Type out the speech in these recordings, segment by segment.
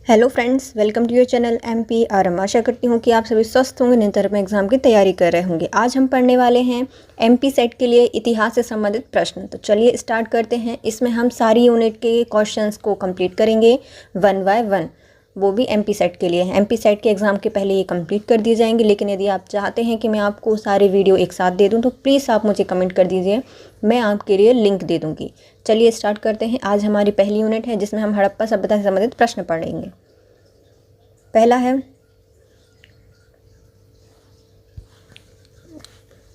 Hello friends, welcome to your channel MPRM। आशा करती हूँ कि आप सभी स्वस्थ होंगे, निरंतर एग्जाम की तैयारी कर रहे होंगे। आज हम पढ़ने वाले हैं MP सेट के लिए इतिहास से संबंधित प्रश्न। तो चलिए स्टार्ट करते हैं। इसमें हम सारी यूनिट के क्वेश्चंस को कंप्लीट करेंगे 1 बाय 1, वो भी MP सेट के लिए। MP सेट के एग्ज़ाम के पहले ये कंप्लीट कर दिए जाएंगे, लेकिन यदि आप चाहते हैं कि मैं आपको सारे वीडियो एक साथ दे दूँ तो प्लीज़ आप मुझे कमेंट कर दीजिए, मैं आपके लिए लिंक दे दूँगी। चलिए स्टार्ट करते हैं। आज हमारी पहली यूनिट है जिसमें हम हड़प्पा सभ्यता से संबंधित प्रश्न पढ़ेंगे। पहला है,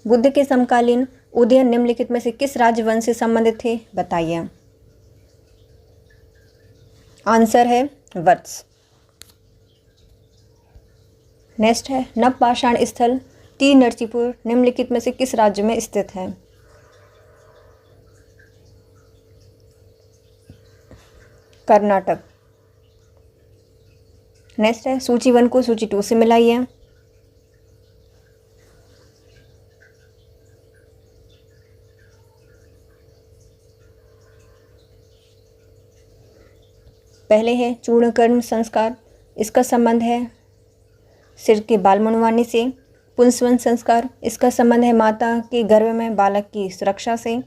बुद्ध के समकालीन उदयन निम्नलिखित में से किस राजवंश से संबंधित थे, बताइए। आंसर है वत्स। नेक्स्ट है, नवपाषाण स्थल तिरुनरसीपुर निम्नलिखित में से किस राज्य में स्थित है। कर्नाटक। नेक्स्ट है, सूची 1 को सूची 2 से मिलाइए। पहले है चूर्णकर्म संस्कार, इसका संबंध है सिर के बाल मुंडवाने से। पुंसवन संस्कार, इसका संबंध है माता के गर्भ में बालक की सुरक्षा से।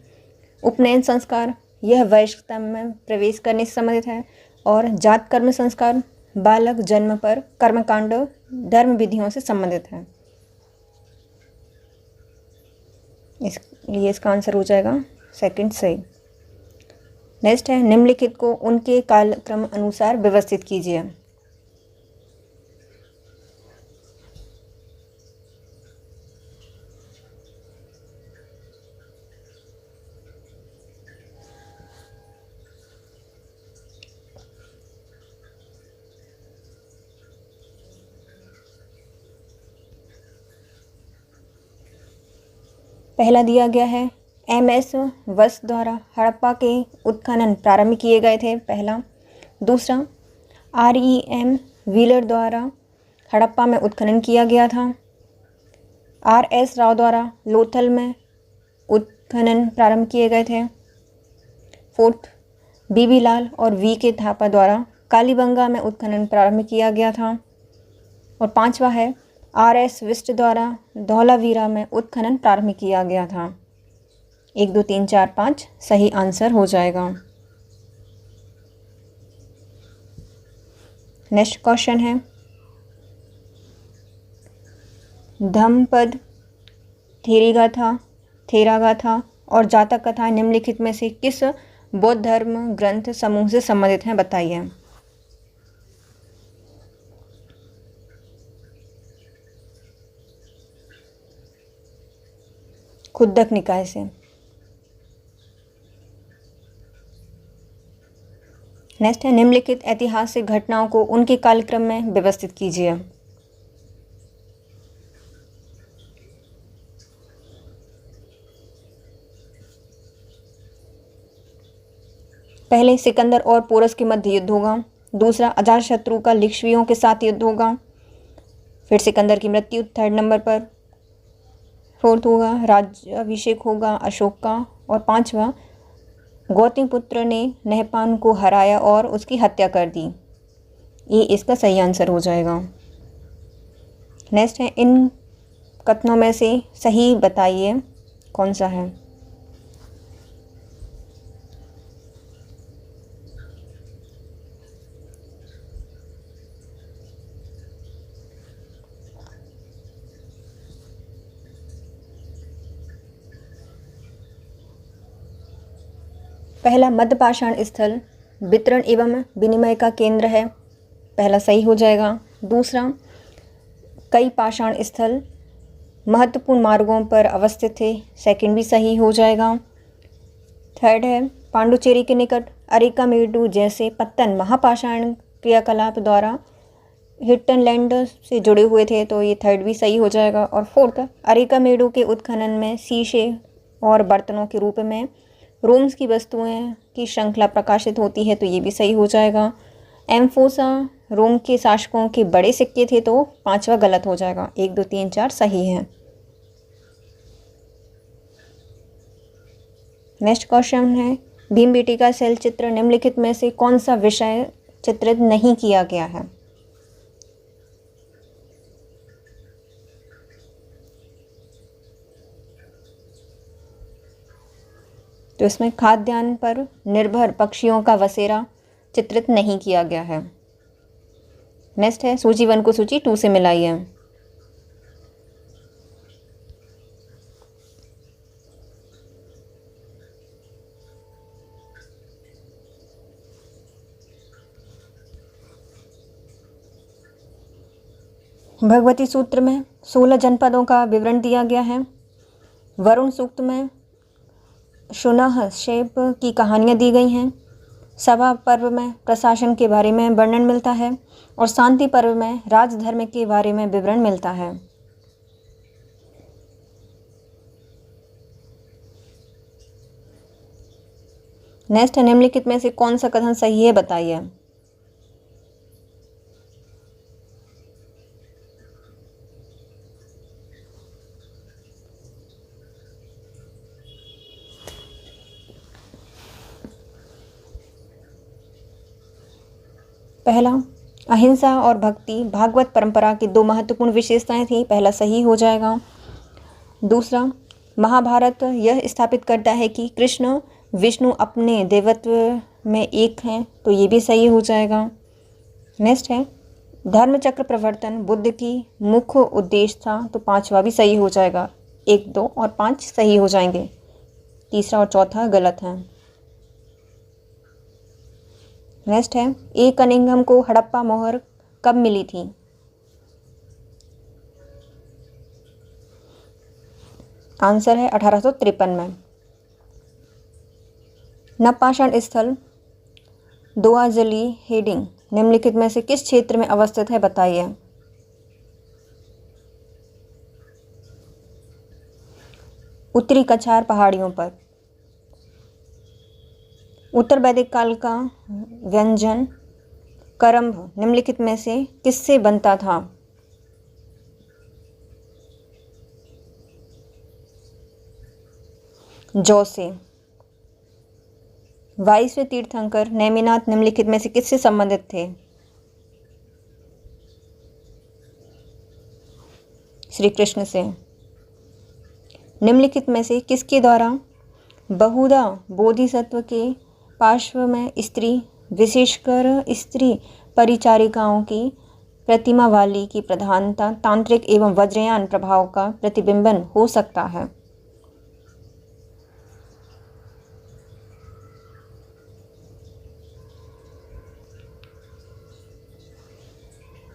उपनयन संस्कार, यह वयस्कता में प्रवेश करने से संबंधित है। और जात कर्म संस्कार, बालक जन्म पर कर्मकांड धर्म विधियों से संबंधित है। इसलिए इसका आंसर हो जाएगा सेकंड सही। नेक्स्ट है, निम्नलिखित को उनके कालक्रम अनुसार व्यवस्थित कीजिए। पहला दिया गया है, MS वत्स द्वारा हड़प्पा के उत्खनन प्रारंभ किए गए थे, पहला। दूसरा, REM व्हीलर द्वारा हड़प्पा में उत्खनन किया गया था। RS राव द्वारा लोथल में उत्खनन प्रारंभ किए गए थे। फोर्थ, BB लाल और VK थापा द्वारा कालीबंगा में उत्खनन प्रारंभ किया गया था। और पांचवा है, RS विस्ट द्वारा धौलावीरा में उत्खनन प्रारंभ किया गया था। 1 2 3 4 5 सही आंसर हो जाएगा। नेक्स्ट क्वेश्चन है, धम्मपद, थेरीगाथा, थेरागाथा और जातक कथा निम्नलिखित में से किस बौद्ध धर्म ग्रंथ समूह से संबंधित हैं, बताइए। खुद्दक निकाय से। नेक्स्ट है, निम्नलिखित ऐतिहासिक घटनाओं को उनके कालक्रम में व्यवस्थित कीजिए। पहले, सिकंदर और पोरस के मध्य युद्ध होगा। दूसरा, अजातशत्रु का लिच्छवियों के साथ युद्ध होगा। फिर सिकंदर की मृत्यु 3rd नंबर पर। फोर्थ होगा, राज्याभिषेक होगा अशोक का। और पांचवा, गौतमीपुत्र ने नहपान को हराया और उसकी हत्या कर दी। ये इसका सही आंसर हो जाएगा। नेक्स्ट है, इन कथनों में से सही बताइए कौन सा है। पहला, मध्यपाषाण स्थल वितरण एवं विनिमय का केंद्र है, पहला सही हो जाएगा। दूसरा, कई पाषाण स्थल महत्वपूर्ण मार्गों पर अवस्थित थे, सेकंड भी सही हो जाएगा। थर्ड है, पांडुचेरी के निकट अरिकामेडु जैसे पत्तन महापाषाण क्रियाकलाप द्वारा हिट्टनलैंड से जुड़े हुए थे, तो ये थर्ड भी सही हो जाएगा। और फोर्थ, अरिकामेडु के उत्खनन में शीशे और बर्तनों के रूप में रोम्स की वस्तुएं की श्रृंखला प्रकाशित होती है, तो ये भी सही हो जाएगा। एम्फोसा रोम के शासकों के बड़े सिक्के थे, तो पांचवा गलत हो जाएगा। 1 2 3 4 सही है। नेक्स्ट क्वेश्चन है, भीमबेटका शैल चित्र निम्नलिखित में से कौन सा विषय चित्रित नहीं किया गया है। तो इसमें खाद्यान्न पर निर्भर पक्षियों का बसेरा चित्रित नहीं किया गया है। नेक्स्ट है सूची 1 को सूची 2 से मिलाइए। भगवती सूत्र में 16 जनपदों का विवरण दिया गया है। वरुण सूक्त में शुनह शेप की कहानियाँ दी गई हैं। सभा पर्व में प्रशासन के बारे में वर्णन मिलता है और शांति पर्व में राजधर्म के बारे में विवरण मिलता है। नेक्स्ट है निम्नलिखित में से कौन सा कथन सही है बताइए। पहला, अहिंसा और भक्ति भागवत परंपरा की 2 महत्वपूर्ण विशेषताएं थी, पहला सही हो जाएगा। दूसरा, महाभारत यह स्थापित करता है कि कृष्ण विष्णु अपने देवत्व में एक हैं, तो ये भी सही हो जाएगा। नेक्स्ट है धर्मचक्र प्रवर्तन बुद्ध की मुख्य उद्देश्य था, तो 5वां भी सही हो जाएगा। 1, 2 और 5 सही हो जाएंगे, तीसरा और चौथा गलत है। नेक्स्ट है ए कनिंघम को हड़प्पा मोहर कब मिली थी। आंसर है 1853 में। नवपाषाण स्थल दोआजली हेडिंग निम्नलिखित में से किस क्षेत्र में अवस्थित है बताइए। उत्तरी कछार पहाड़ियों पर। उत्तर वैदिक काल का व्यंजन करम्भ निम्नलिखित में से किससे बनता था। जौ से। 22वें तीर्थंकर नेमिनाथ निम्नलिखित में से किससे संबंधित थे। श्री कृष्ण से। निम्नलिखित में से किसके द्वारा बहुधा बोधिसत्व के पार्श्व में स्त्री विशेषकर स्त्री परिचारिकाओं की प्रतिमा वाली की प्रधानता तांत्रिक एवं वज्रयान प्रभाव का प्रतिबिंबन हो सकता है।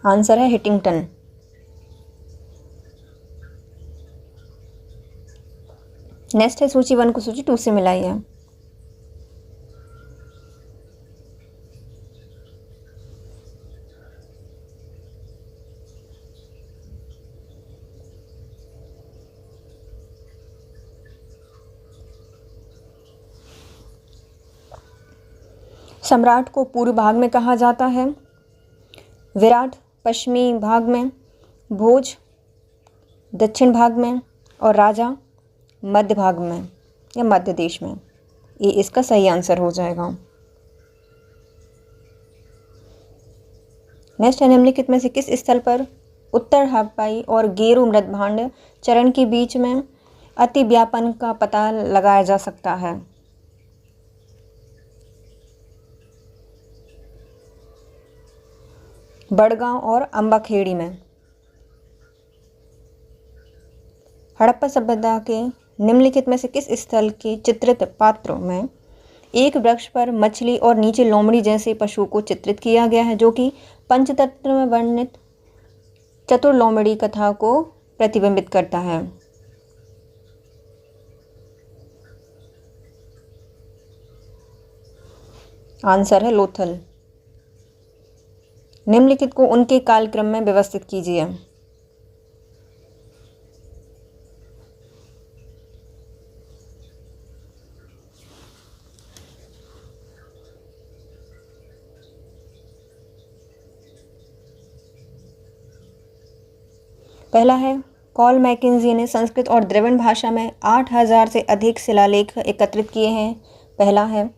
आंसर है हिटिंगटन। नेक्स्ट है सूची 1 को सूची 2 से मिलाइए। सम्राट को पूर्व भाग में कहा जाता है, विराट पश्चिमी भाग में, भोज दक्षिण भाग में और राजा मध्य भाग में या मध्य देश में। ये इसका सही आंसर हो जाएगा। नेक्स्ट है निम्नलिखित में से किस स्थल पर उत्तर हड़प्पाई और गेरू मृदभांड चरण के बीच में अति व्यापन का पता लगाया जा सकता है। बड़गांव और अम्बाखेड़ी में। हड़प्पा सभ्यता के निम्नलिखित में से किस स्थल के चित्रित पात्रों में एक वृक्ष पर मछली और नीचे लोमड़ी जैसे पशु को चित्रित किया गया है, जो कि पंचतंत्र में वर्णित चतुर्लोमड़ी कथा को प्रतिबिंबित करता है। आंसर है लोथल। निम्नलिखित को उनके कालक्रम में व्यवस्थित कीजिए। पहला है कॉल मैकेंजी ने संस्कृत और द्रविड़ भाषा में 8000 से अधिक शिलालेख एकत्रित किए हैं, पहला है।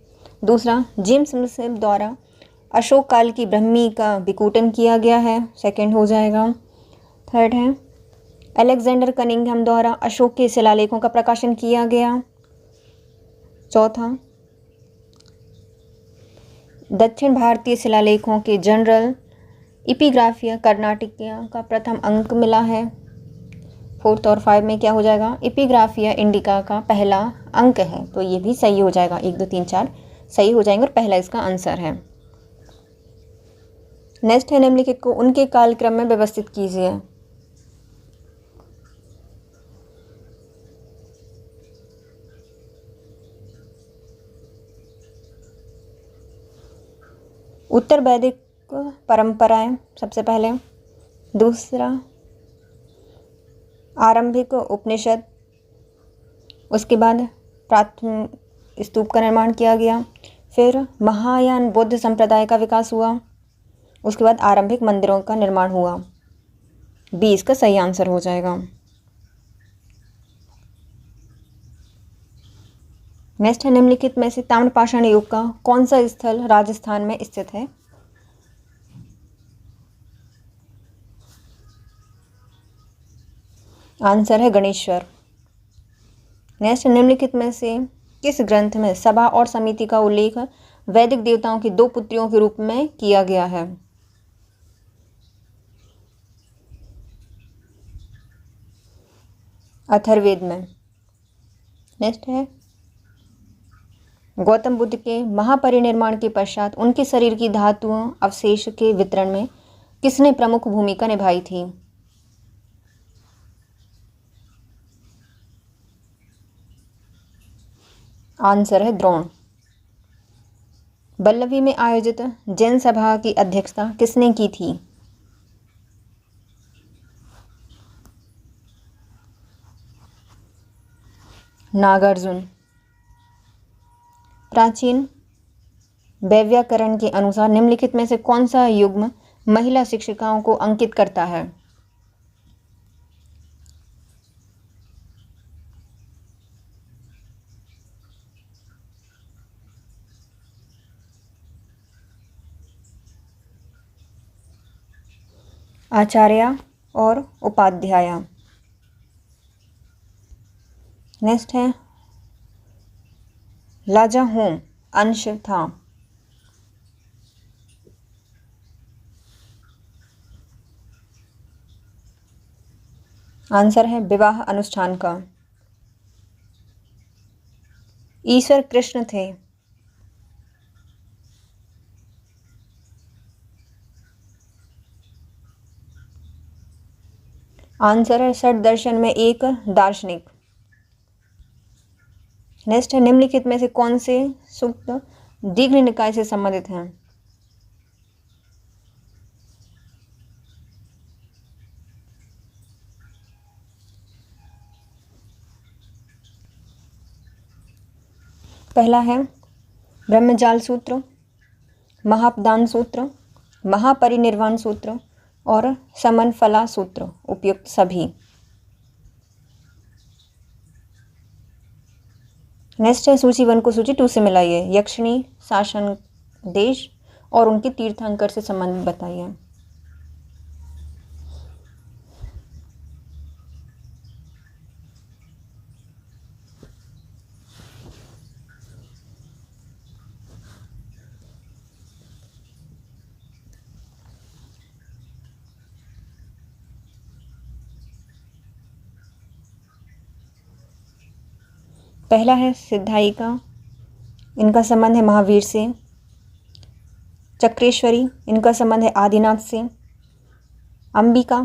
दूसरा, जेम्स स्मिथ द्वारा अशोक काल की ब्रह्मी का विकूटन किया गया है, सेकंड हो जाएगा। थर्ड है अलेक्जेंडर कनिंघम द्वारा अशोक के शिलालेखों का प्रकाशन किया गया। चौथा दक्षिण भारतीय शिलालेखों के जनरल इपिग्राफिया कर्नाटिकिया का प्रथम अंक मिला है। फोर्थ और 5 में क्या हो जाएगा, एपिग्राफिया इंडिका का पहला अंक है, तो ये भी सही हो जाएगा। 1 2 3 4 सही हो जाएंगे और पहला इसका आंसर है। नेक्स्ट है निम्नलिखित को उनके कालक्रम में व्यवस्थित कीजिए। उत्तर वैदिक परंपराएं सबसे पहले, दूसरा आरंभिक उपनिषद, उसके बाद प्राथमिक स्तूप का निर्माण किया गया, फिर महायान बौद्ध संप्रदाय का विकास हुआ, उसके बाद आरंभिक मंदिरों का निर्माण हुआ। 20 का सही आंसर हो जाएगा। नेक्स्ट है निम्नलिखित में से ताम्रपाषाण युग का कौन सा स्थल राजस्थान में स्थित है। आंसर है गणेश्वर। नेक्स्ट निम्नलिखित में से किस ग्रंथ में सभा और समिति का उल्लेख वैदिक देवताओं की 2 पुत्रियों के रूप में किया गया है। अथर्ववेद में। नेक्स्ट है गौतम बुद्ध के महापरिनिर्वाण के पश्चात उनके शरीर की धातुओं अवशेष के वितरण में किसने प्रमुख भूमिका निभाई थी। आंसर है द्रोण। वल्लभी में आयोजित जैन सभा की अध्यक्षता किसने की थी। नागार्जुन। प्राचीन वैव्याकरण के अनुसार निम्नलिखित में से कौन सा युग्म महिला शिक्षिकाओं को अंकित करता है। आचार्य और उपाध्याय। नेक्स्ट है लाजाहोम अंश था। आंसर है विवाह अनुष्ठान का। ईश्वर कृष्ण थे। आंसर है षट दर्शन में एक दार्शनिक। नेक्स्ट है निम्नलिखित में से कौन से सूक्त दीघ्र निकाय से संबंधित हैं। पहला है ब्रह्मजाल सूत्र, महापदान सूत्र, महापरिनिर्वाण सूत्र और समनफला सूत्र, उपयुक्त सभी। नेक्स्ट है सूची 1 को सूची 2 से मिलाइए। यक्षिणी शासन देश और उनके तीर्थंकर से संबंध बताइए। पहला है सिद्धायिका, इनका संबंध है महावीर से। चक्रेश्वरी, इनका संबंध है आदिनाथ से। अंबिका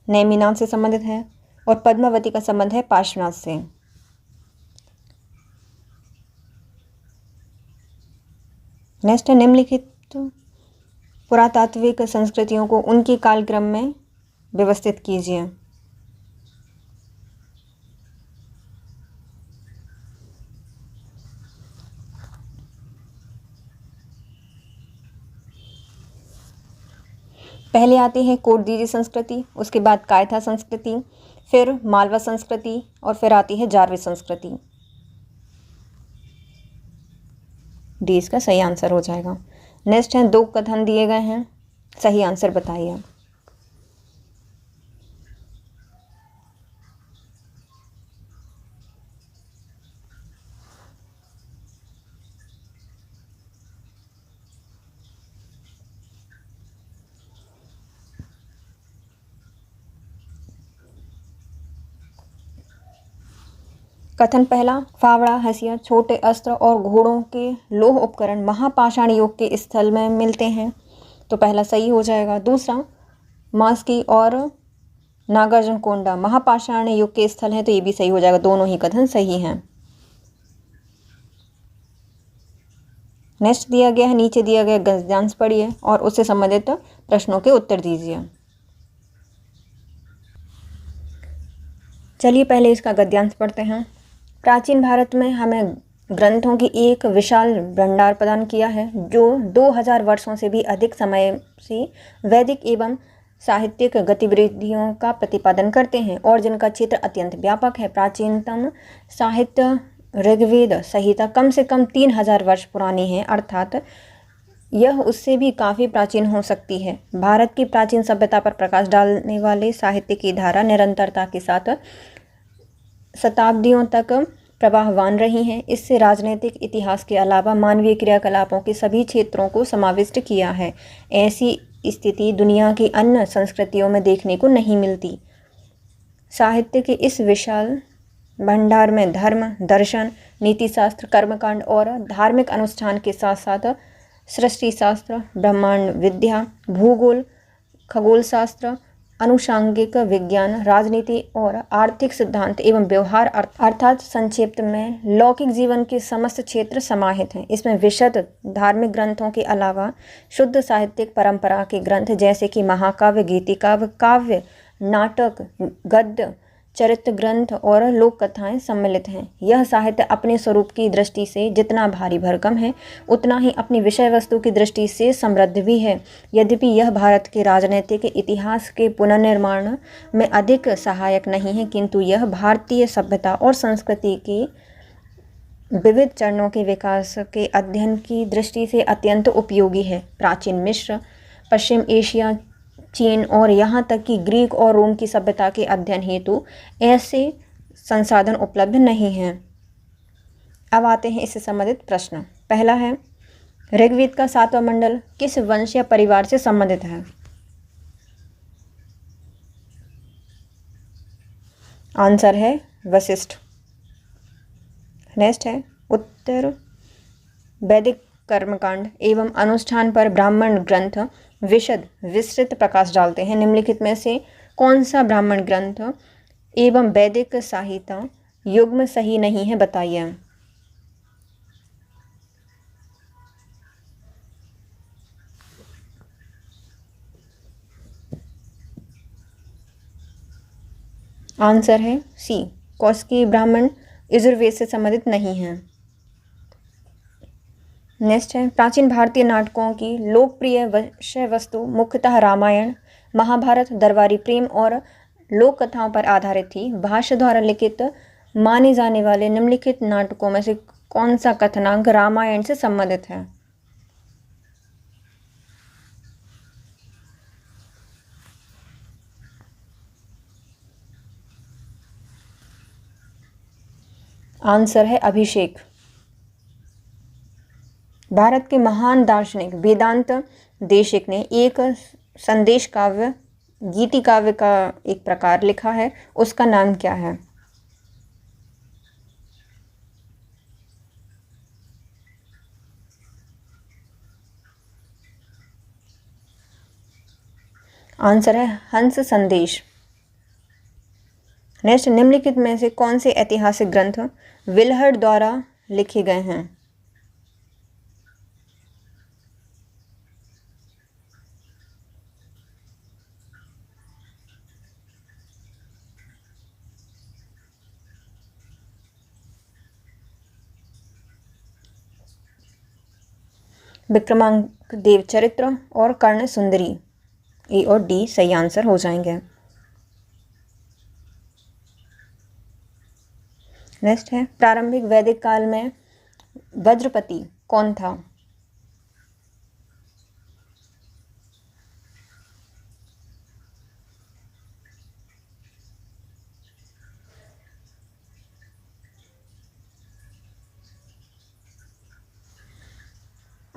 नेमिनाथ से संबंधित है और पद्मावती का संबंध है पार्श्वनाथ से। नेक्स्ट है निम्नलिखित पुरातात्विक संस्कृतियों को उनके कालक्रम में व्यवस्थित कीजिए। पहले आती है कोटदीजी संस्कृति, उसके बाद कायथा संस्कृति, फिर मालवा संस्कृति और फिर आती है जारवी संस्कृति। डी इसका सही आंसर हो जाएगा। नेक्स्ट है 2 कथन दिए गए हैं, सही आंसर बताइए। कथन पहला, फावड़ा, हंसिया, छोटे अस्त्र और घोड़ों के लोह उपकरण महापाषाण युग के स्थल में मिलते हैं, तो पहला सही हो जाएगा। दूसरा, मास्की और नागार्जुन कोंडा महापाषाण युग के स्थल हैं, तो ये भी सही हो जाएगा। दोनों ही कथन सही हैं। नेक्स्ट दिया गया है, नीचे दिया गया गद्यांश पढ़िए और उससे संबंधित प्रश्नों के उत्तर दीजिए। चलिए पहले इसका गद्यांश पढ़ते हैं। प्राचीन भारत में हमें ग्रंथों की एक विशाल भंडार प्रदान किया है, जो 2000 वर्षों से भी अधिक समय से वैदिक एवं साहित्यिक गतिविधियों का प्रतिपादन करते हैं और जिनका क्षेत्र अत्यंत व्यापक है। प्राचीनतम साहित्य ऋग्वेद संहिता कम से कम 3000 वर्ष पुरानी है, अर्थात यह उससे भी काफ़ी प्राचीन हो सकती है। भारत की प्राचीन सभ्यता पर प्रकाश डालने वाले साहित्य की धारा निरंतरता के साथ शताब्दियों तक प्रवाहवान रही हैं। इससे राजनीतिक इतिहास के अलावा मानवीय क्रियाकलापों के सभी क्षेत्रों को समाविष्ट किया है। ऐसी स्थिति दुनिया की अन्य संस्कृतियों में देखने को नहीं मिलती। साहित्य के इस विशाल भंडार में धर्म, दर्शन, नीतिशास्त्र, कर्मकांड और धार्मिक अनुष्ठान के साथ साथ सृष्टि शास्त्र, ब्रह्मांड विद्या, भूगोल, खगोल शास्त्र, अनुषांगिक विज्ञान, राजनीति और आर्थिक सिद्धांत एवं व्यवहार अर्थात संक्षिप्त में लौकिक जीवन के समस्त क्षेत्र समाहित हैं। इसमें विशद धार्मिक ग्रंथों के अलावा शुद्ध साहित्यिक परंपरा के ग्रंथ जैसे कि महाकाव्य, गीतिकाव्य, काव्य, नाटक, गद्य, चरित्र ग्रंथ और लोक कथाएं सम्मिलित हैं। यह साहित्य अपने स्वरूप की दृष्टि से जितना भारी भरकम है, उतना ही अपनी विषय वस्तु की दृष्टि से समृद्ध भी है। यद्यपि यह भारत के राजनीतिक इतिहास के पुनर्निर्माण में अधिक सहायक नहीं है, किंतु यह भारतीय सभ्यता और संस्कृति के विविध चरणों के विकास के अध्ययन की दृष्टि से अत्यंत उपयोगी है। प्राचीन मिस्र, पश्चिम एशिया, चीन और यहाँ तक कि ग्रीक और रोम की सभ्यता के अध्ययन हेतु ऐसे संसाधन उपलब्ध नहीं हैं। अब आते हैं इससे संबंधित प्रश्न। पहला है, ऋग्वेद का 7वां मंडल किस वंश या परिवार से संबंधित है? आंसर है वशिष्ठ। नेक्स्ट है, उत्तर वैदिक कर्मकांड एवं अनुष्ठान पर ब्राह्मण ग्रंथ विशद विस्तृत प्रकाश डालते हैं। निम्नलिखित में से कौन सा ब्राह्मण ग्रंथ एवं वैदिक संहिता युग्म सही नहीं है, बताइए। आंसर है सी, कौशिकी ब्राह्मण यजुर्वेद से संबंधित नहीं है। नेक्स्ट है, प्राचीन भारतीय नाटकों की लोकप्रिय विषय वस्तु मुख्यतः रामायण, महाभारत, दरबारी प्रेम और लोक कथाओं पर आधारित थी। भाष्य द्वारा लिखित माने जाने वाले निम्नलिखित नाटकों में से कौन सा कथनांक रामायण से संबंधित है? आंसर है अभिषेक। भारत के महान दार्शनिक वेदांत देशिक ने एक संदेश काव्य गीति काव्य का एक प्रकार लिखा है, उसका नाम क्या है? आंसर है हंस संदेश। नेक्स्ट, निम्नलिखित में से कौन से ऐतिहासिक ग्रंथ विल्हड़ द्वारा लिखे गए हैं? विक्रमांक देव चरित्र और कर्ण सुंदरी, ए और डी सही आंसर हो जाएंगे। नेक्स्ट है, प्रारंभिक वैदिक काल में वज्रपति कौन था?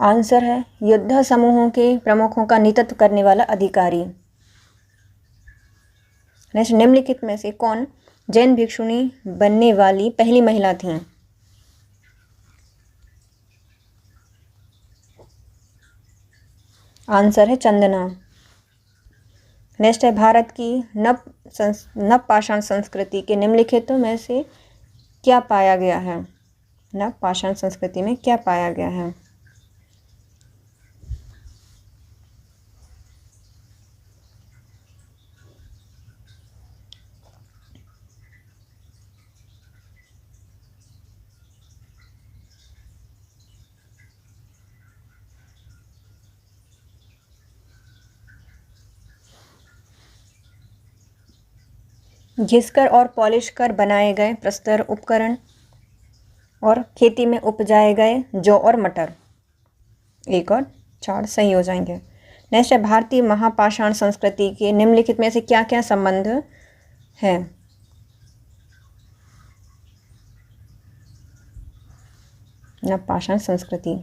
आंसर है युद्ध समूहों के प्रमुखों का नेतृत्व करने वाला अधिकारी। नेक्स्ट, निम्नलिखित में से कौन जैन भिक्षुणी बनने वाली पहली महिला थी? आंसर है चंदना। नेक्स्ट है भारत की नव पाषाण संस्कृति के निम्नलिखित में से क्या पाया गया है? नव पाषाण संस्कृति में क्या पाया गया है? घिसकर और पॉलिश कर बनाए गए प्रस्तर उपकरण और खेती में उपजाए गए जौ और मटर। 1 और 4 सही हो जाएंगे। नेक्स्ट है भारतीय महापाषाण संस्कृति के निम्नलिखित में से क्या क्या संबंध है? नवपाषाण संस्कृति।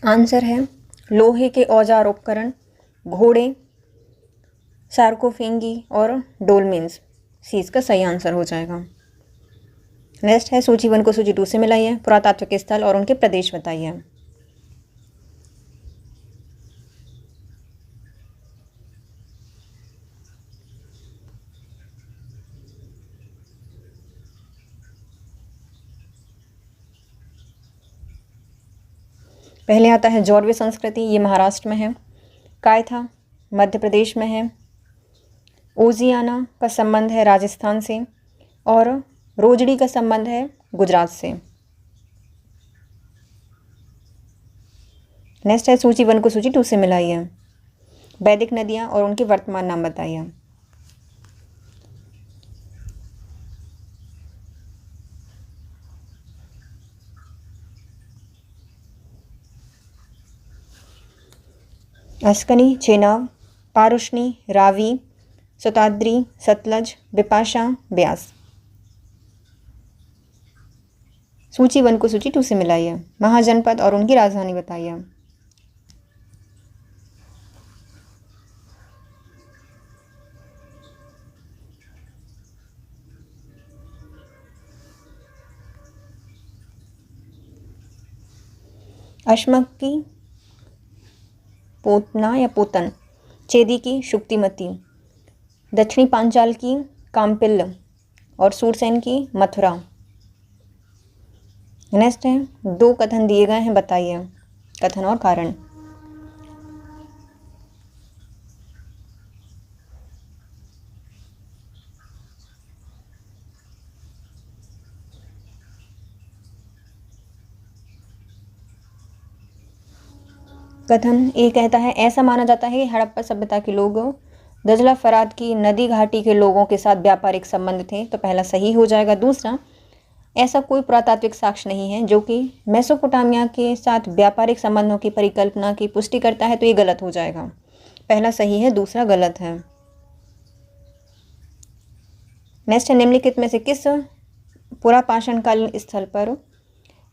आंसर है लोहे के औजार उपकरण, घोड़े, सार्कोफेंगी और डोलमेन्स। सी इसका सही आंसर हो जाएगा। नेक्स्ट है सूची 1 को सूची 2 से मिलाइए। पुरातात्विक स्थल और उनके प्रदेश बताइए। पहले आता है जौरवे संस्कृति, ये महाराष्ट्र में है। कायथा मध्य प्रदेश में है। ओजियाना का संबंध है राजस्थान से और रोजड़ी का संबंध है गुजरात से। नेक्स्ट है सूची 1 को सूची 2 से मिलाइए। वैदिक नदियाँ और उनके वर्तमान नाम बताइए। अस्कनी, चेनाब, पारुष्णी, रावी, शताद्री, सतलज, बिपाशा, ब्यास। सूची 1 को सूची 2 से मिलाइए। महाजनपद और उनकी राजधानी बताइए। अश्मक की पोतना या पोतन, चेदी की शुक्तिमती, दक्षिणी पांचाल की काम्पिल्ल और सूरसेन की मथुरा। नेक्स्ट है 2 कथन दिए गए हैं, बताइए कथन और कारण। कथन ए कहता है ऐसा माना जाता है कि हड़प्पा सभ्यता के लोग दजला फरात की नदी घाटी के लोगों के साथ व्यापारिक संबंध थे, तो पहला सही हो जाएगा। दूसरा, ऐसा कोई पुरातात्विक साक्ष्य नहीं है जो कि मेसोपोटामिया के साथ व्यापारिक संबंधों की परिकल्पना की पुष्टि करता है, तो ये गलत हो जाएगा। पहला सही है, दूसरा गलत है। नेक्स्ट है निम्नलिखित में से किस पुरापाषाणकालीन स्थल पर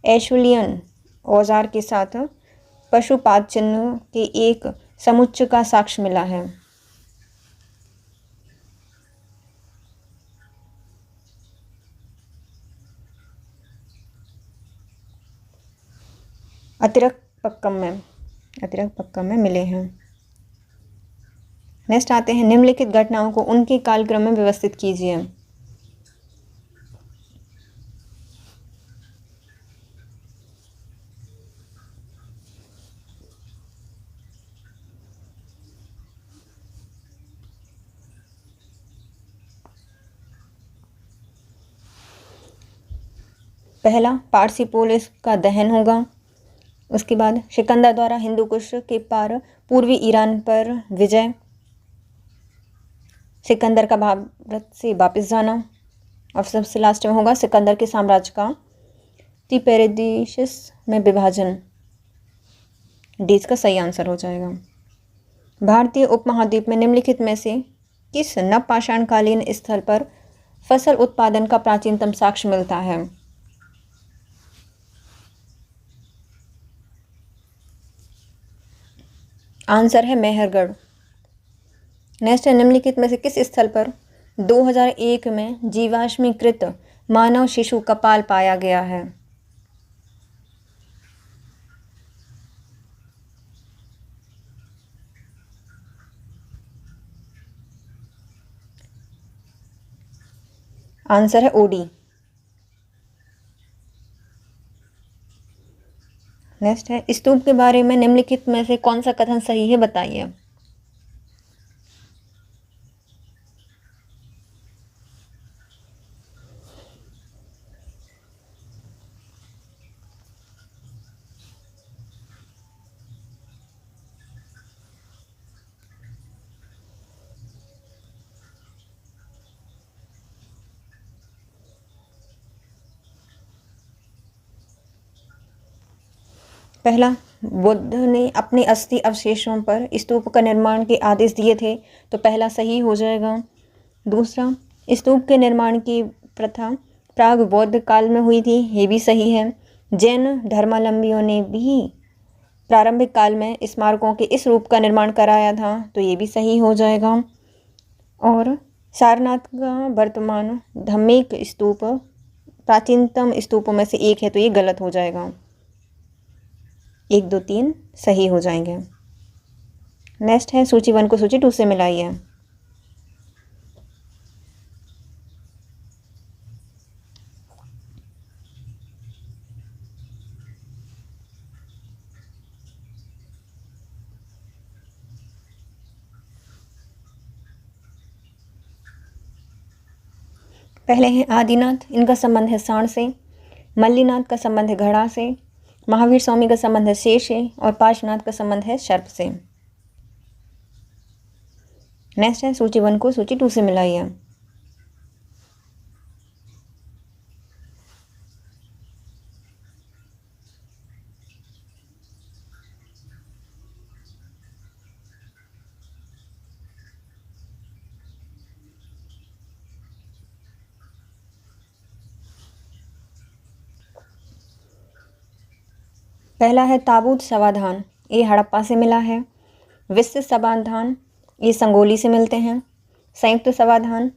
एशुलियन औजार के साथ पशुपात चिन्ह के एक समुच्चय का साक्ष्य मिला है? अतिरक पक्कम में मिले हैं। नेक्स्ट आते हैं निम्नलिखित घटनाओं को उनके कालक्रम में व्यवस्थित कीजिए। पहला, पार्सिपोलिस का दहन होगा। उसके बाद सिकंदर द्वारा हिंदू कुश के पार पूर्वी ईरान पर विजय, सिकंदर का भारत से वापस जाना, और सबसे लास्ट में होगा सिकंदर के साम्राज्य का तिपेरेदिशिस में विभाजन। डी का सही आंसर हो जाएगा। भारतीय उपमहाद्वीप में निम्नलिखित में से किस नवपाषाणकालीन स्थल पर फसल उत्पादन का प्राचीनतम साक्ष्य मिलता है? आंसर है मेहरगढ़। नेक्स्ट है, निम्नलिखित में से किस स्थल पर 2001 में जीवाश्मीकृत मानव शिशु कपाल पाया गया है? आंसर है ओडी। नेक्स्ट है, स्तूप के बारे में निम्नलिखित में से कौन सा कथन सही है, बताइए। पहला, बुद्ध ने अपने अस्थि अवशेषों पर स्तूप का निर्माण के आदेश दिए थे, तो पहला सही हो जाएगा। दूसरा, स्तूप के निर्माण की प्रथा प्राग बौद्ध काल में हुई थी, ये भी सही है। जैन धर्मावलंबियों ने भी प्रारंभिक काल में स्मारकों के इस रूप का निर्माण कराया था, तो ये भी सही हो जाएगा। और सारनाथ का वर्तमान धम्मिक स्तूप प्राचीनतम स्तूपों में से एक है, तो ये गलत हो जाएगा। 1, 2, 3 सही हो जाएंगे। नेक्स्ट है, सूची 1 को सूची 2 से मिलाइए। पहले हैं आदिनाथ, इनका संबंध है सांड से। मल्लीनाथ का संबंध है घड़ा से। महावीर स्वामी का संबंध है शेर से। और पार्श्वनाथ का संबंध है सर्प से। नेक्स्ट है, सूची 1 को सूची 2 से मिलाइए। पहला है ताबूत समाधान, ये हड़प्पा से मिला है। विस्तृत समाधान ये संगोली से मिलते हैं। संयुक्त समाधान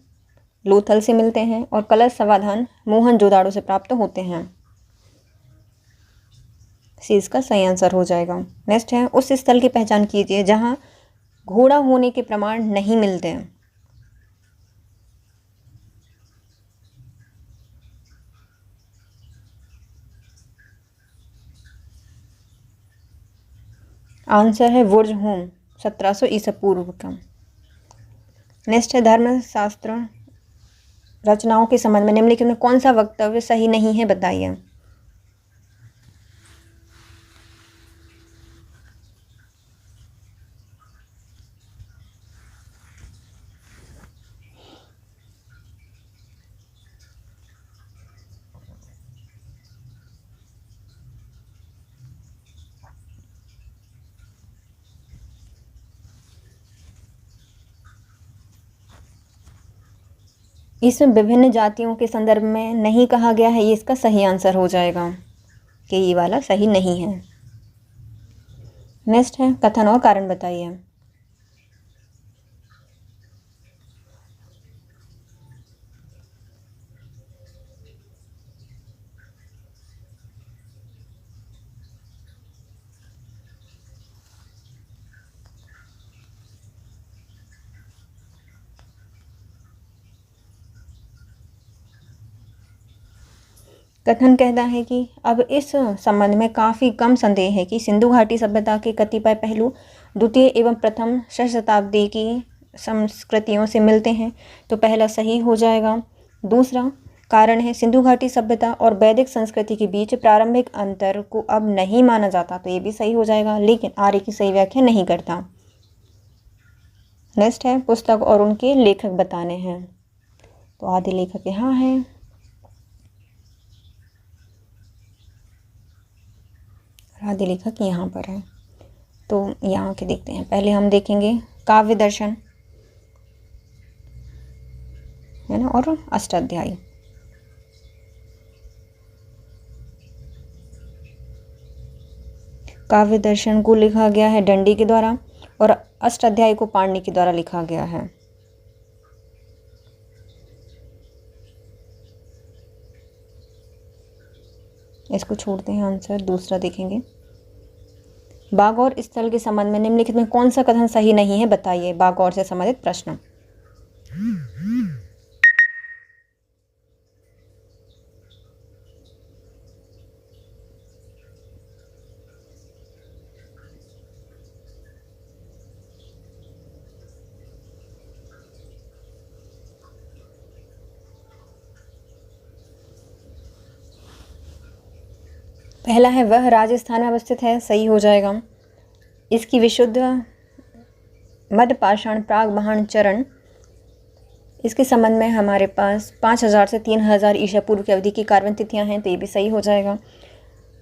लोथल से मिलते हैं। और कलश समाधान मोहनजोदाड़ो से प्राप्त होते हैं। सी इसका सही आंसर हो जाएगा। नेक्स्ट है, उस स्थल की पहचान कीजिए जहां घोड़ा होने के प्रमाण नहीं मिलते हैं। आंसर है बुर्जहोम, 1700 ईसा पूर्व का। नेक्स्ट है, धर्मशास्त्र रचनाओं के संबंध में निम्नलिखित में कौन सा वक्तव्य सही नहीं है, बताइए। इसमें विभिन्न जातियों के संदर्भ में नहीं कहा गया है, ये इसका सही आंसर हो जाएगा कि ये वाला सही नहीं है। नेक्स्ट है, कथन और कारण बताइए। कथन कहता है कि अब इस संबंध में काफ़ी कम संदेह है कि सिंधु घाटी सभ्यता के कतिपय पहलू द्वितीय एवं प्रथम शताब्दी की संस्कृतियों से मिलते हैं, तो पहला सही हो जाएगा। दूसरा कारण है, सिंधु घाटी सभ्यता और वैदिक संस्कृति के बीच प्रारंभिक अंतर को अब नहीं माना जाता, तो ये भी सही हो जाएगा, लेकिन आर्य की सही व्याख्या नहीं करता। नेक्स्ट है, पुस्तक और उनके लेखक बताने हैं, तो आदि लेखक यहाँ है। आदि लेखक यहाँ पर है। तो यहाँ के देखते हैं। पहले हम देखेंगे काव्य दर्शन, है ना, और अष्टाध्यायी। काव्य दर्शन को लिखा गया है दंडी के द्वारा और अष्टाध्यायी को पाणिनि के द्वारा लिखा गया है। इसको छोड़ते हैं, आंसर दूसरा देखेंगे। बाघ और स्थल के संबंध में निम्नलिखित में कौन सा कथन सही नहीं है, बताइए। बाघ और से संबंधित प्रश्न। पहला है वह राजस्थान में अवस्थित है, सही हो जाएगा। इसकी विशुद्ध मध्य पाषाण प्राग महान चरण, इसके संबंध में हमारे पास 5000 से 3000 ईसा पूर्व की अवधि की कार्बन तिथियां हैं, तो ये भी सही हो जाएगा।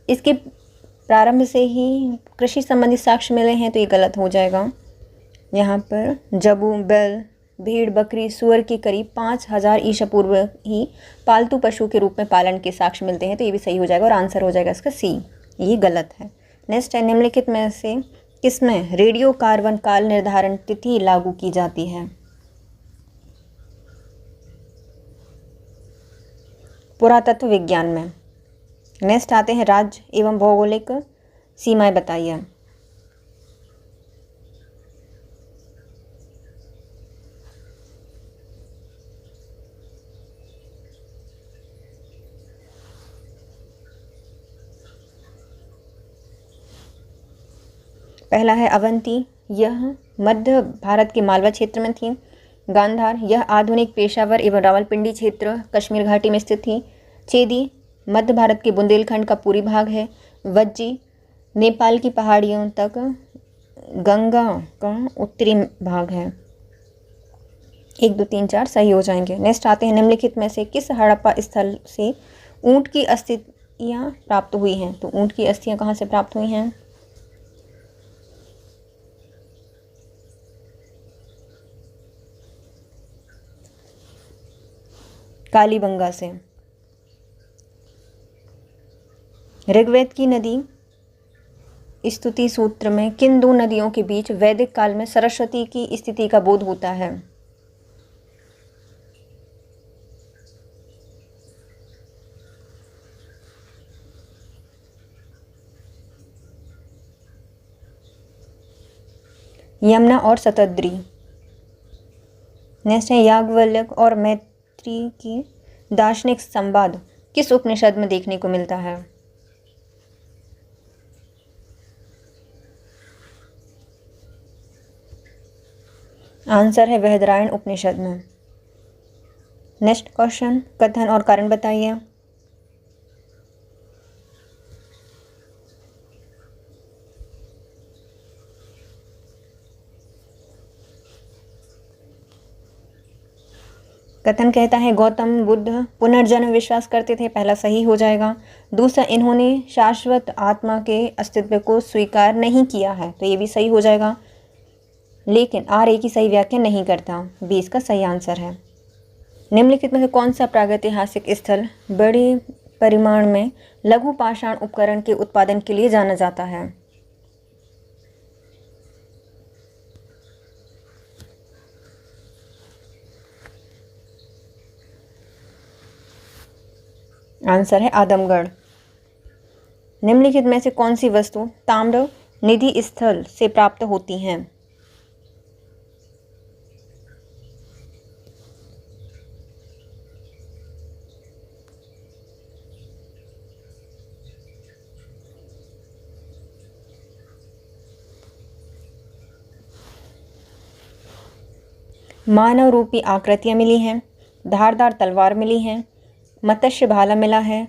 इसके प्रारंभ से ही कृषि संबंधी साक्ष्य मिले हैं, तो ये गलत हो जाएगा। यहाँ पर जबू, बैल, भेड़, बकरी, सुअर के करीब 5000 ईसा पूर्व ही पालतू पशु के रूप में पालन के साक्ष्य मिलते हैं, तो ये भी सही हो जाएगा और आंसर हो जाएगा इसका सी, ये गलत है। नेक्स्ट है निम्नलिखित में से किसमें रेडियो कार्बन काल निर्धारण तिथि लागू की जाती है। पुरातत्व विज्ञान में। नेक्स्ट आते हैं राज्य एवं भौगोलिक सीमाएं, बताइए। पहला है अवंती, यह मध्य भारत के मालवा क्षेत्र में थी। गांधार, यह आधुनिक पेशावर एवं रावलपिंडी क्षेत्र कश्मीर घाटी में स्थित थी। चेदी, मध्य भारत के बुंदेलखंड का पूरी भाग है। वज्जी, नेपाल की पहाड़ियों तक गंगा का उत्तरी भाग है। 1, 2, 3, 4 सही हो जाएंगे। नेक्स्ट आते हैं निम्नलिखित में से किस हड़प्पा स्थल से ऊंट की अस्थियां प्राप्त हुई हैं। तो ऊंट की अस्थियां कहाँ से प्राप्त हुई हैं। कालीबंगा से। ऋग्वेद की नदी स्तुति सूत्र में किन दो नदियों के बीच वैदिक काल में सरस्वती की स्थिति का बोध होता है। यमुना और शतद्री। नेक्स्ट है याज्ञवल्क्य और मैत्री की दार्शनिक संवाद किस उपनिषद में देखने को मिलता है। आंसर है बृहदारण्यक उपनिषद में। नेक्स्ट क्वेश्चन, कथन और कारण बताइए। कथन कहता है गौतम बुद्ध पुनर्जन्म विश्वास करते थे, पहला सही हो जाएगा। दूसरा, इन्होंने शाश्वत आत्मा के अस्तित्व को स्वीकार नहीं किया है, तो ये भी सही हो जाएगा। लेकिन आर्य की सही व्याख्या नहीं करता, 20 का सही आंसर है। निम्नलिखित में से कौन सा प्रागैतिहासिक स्थल बड़े परिमाण में लघु पाषाण उपकरण के उत्पादन के लिए जाना जाता है। आंसर है आदमगढ़। निम्नलिखित में से कौन सी वस्तु ताम्र निधि स्थल से प्राप्त होती हैं। मानव रूपी आकृतियां मिली हैं, धारदार तलवार मिली हैं, मत्स्य भाला मिला है,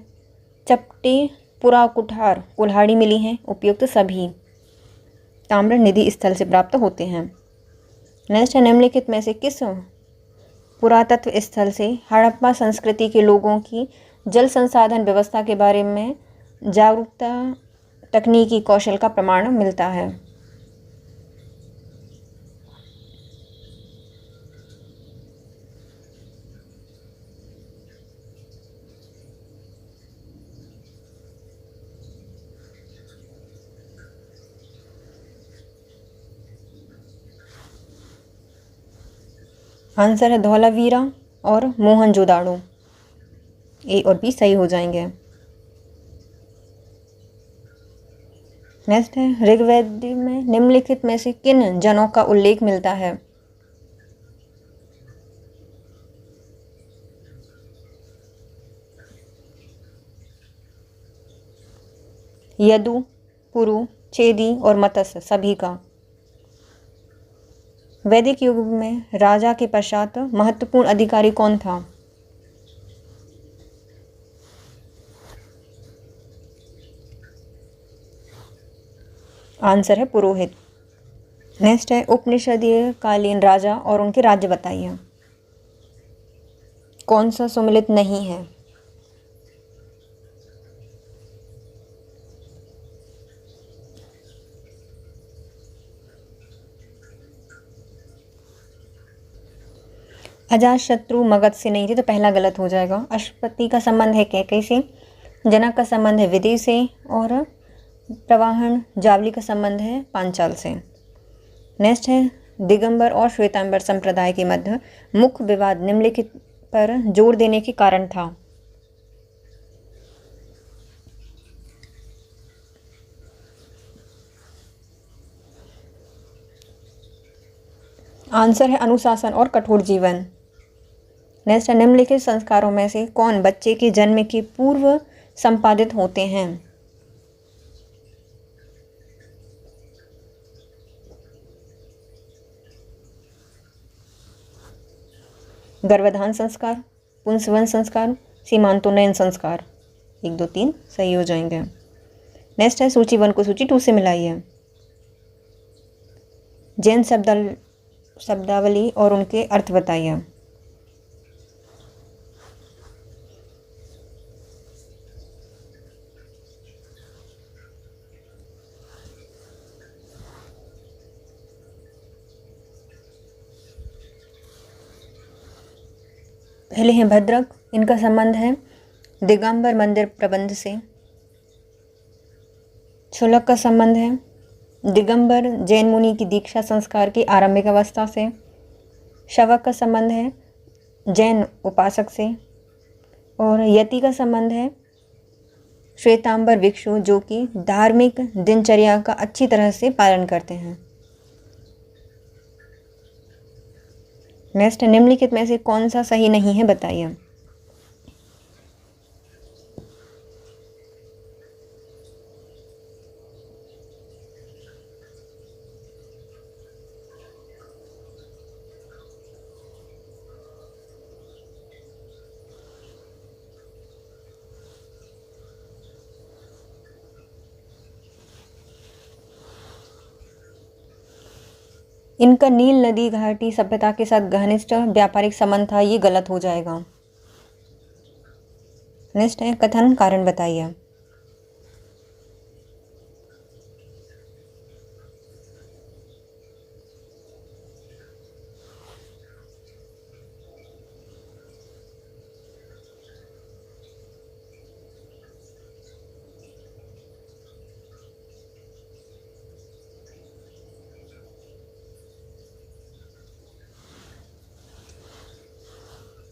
चपटे पुरा कुठार कुल्हाड़ी मिली हैं, उपयुक्त सभी ताम्र निधि स्थल से प्राप्त होते हैं। नेक्स्ट है निम्नलिखित में से किस पुरातत्व स्थल से हड़प्पा संस्कृति के लोगों की जल संसाधन व्यवस्था के बारे में जागरूकता तकनीकी कौशल का प्रमाण मिलता है। आंसर है धौलावीरा और मोहनजोदाड़ो। ए और बी सही हो जाएंगे। नेक्स्ट है ऋग्वेद में निम्नलिखित में से किन जनों का उल्लेख मिलता है? यदु, पुरु, चेदी और मत्स्य सभी का। वैदिक युग में राजा के पश्चात महत्वपूर्ण अधिकारी कौन था? आंसर है पुरोहित। नेक्स्ट है उपनिषदीय कालीन राजा और उनके राज्य बताइए। कौन सा सुमिलित नहीं है? अजातशत्रु मगध से नहीं थे तो पहला गलत हो जाएगा। अश्वपति का संबंध है कैकई से, जनक का संबंध है विदि से और प्रवाहन जावली का संबंध है पांचाल से। नेक्स्ट है दिगंबर और श्वेतांबर संप्रदाय के मध्य मुख्य विवाद निम्नलिखित पर जोर देने के कारण था। आंसर है अनुशासन और कठोर जीवन। नेक्स्ट है निम्नलिखित संस्कारों में से कौन बच्चे के जन्म के पूर्व संपादित होते हैं? गर्भाधान संस्कार, पुंसवन संस्कार, सीमांतोन्नयन संस्कार। 1 2 3 सही हो जाएंगे। नेक्स्ट है सूची 1 को सूची 2 से मिलाइए। जैन शब्दावली और उनके अर्थ बताइए। पहले हैं भद्रक, इनका संबंध है दिगंबर मंदिर प्रबंध से। शुलक का संबंध है दिगंबर जैन मुनि की दीक्षा संस्कार की आरंभिक अवस्था से। शवक का संबंध है जैन उपासक से और यति का संबंध है श्वेतांबर भिक्षु जो कि धार्मिक दिनचर्या का अच्छी तरह से पालन करते हैं। नेक्स्ट निम्नलिखित में से कौन सा सही नहीं है बताइए। इनका नील नदी घाटी सभ्यता के साथ घनिष्ठ व्यापारिक संबंध था, ये गलत हो जाएगा। नेक्स्ट है कथन कारण बताइए।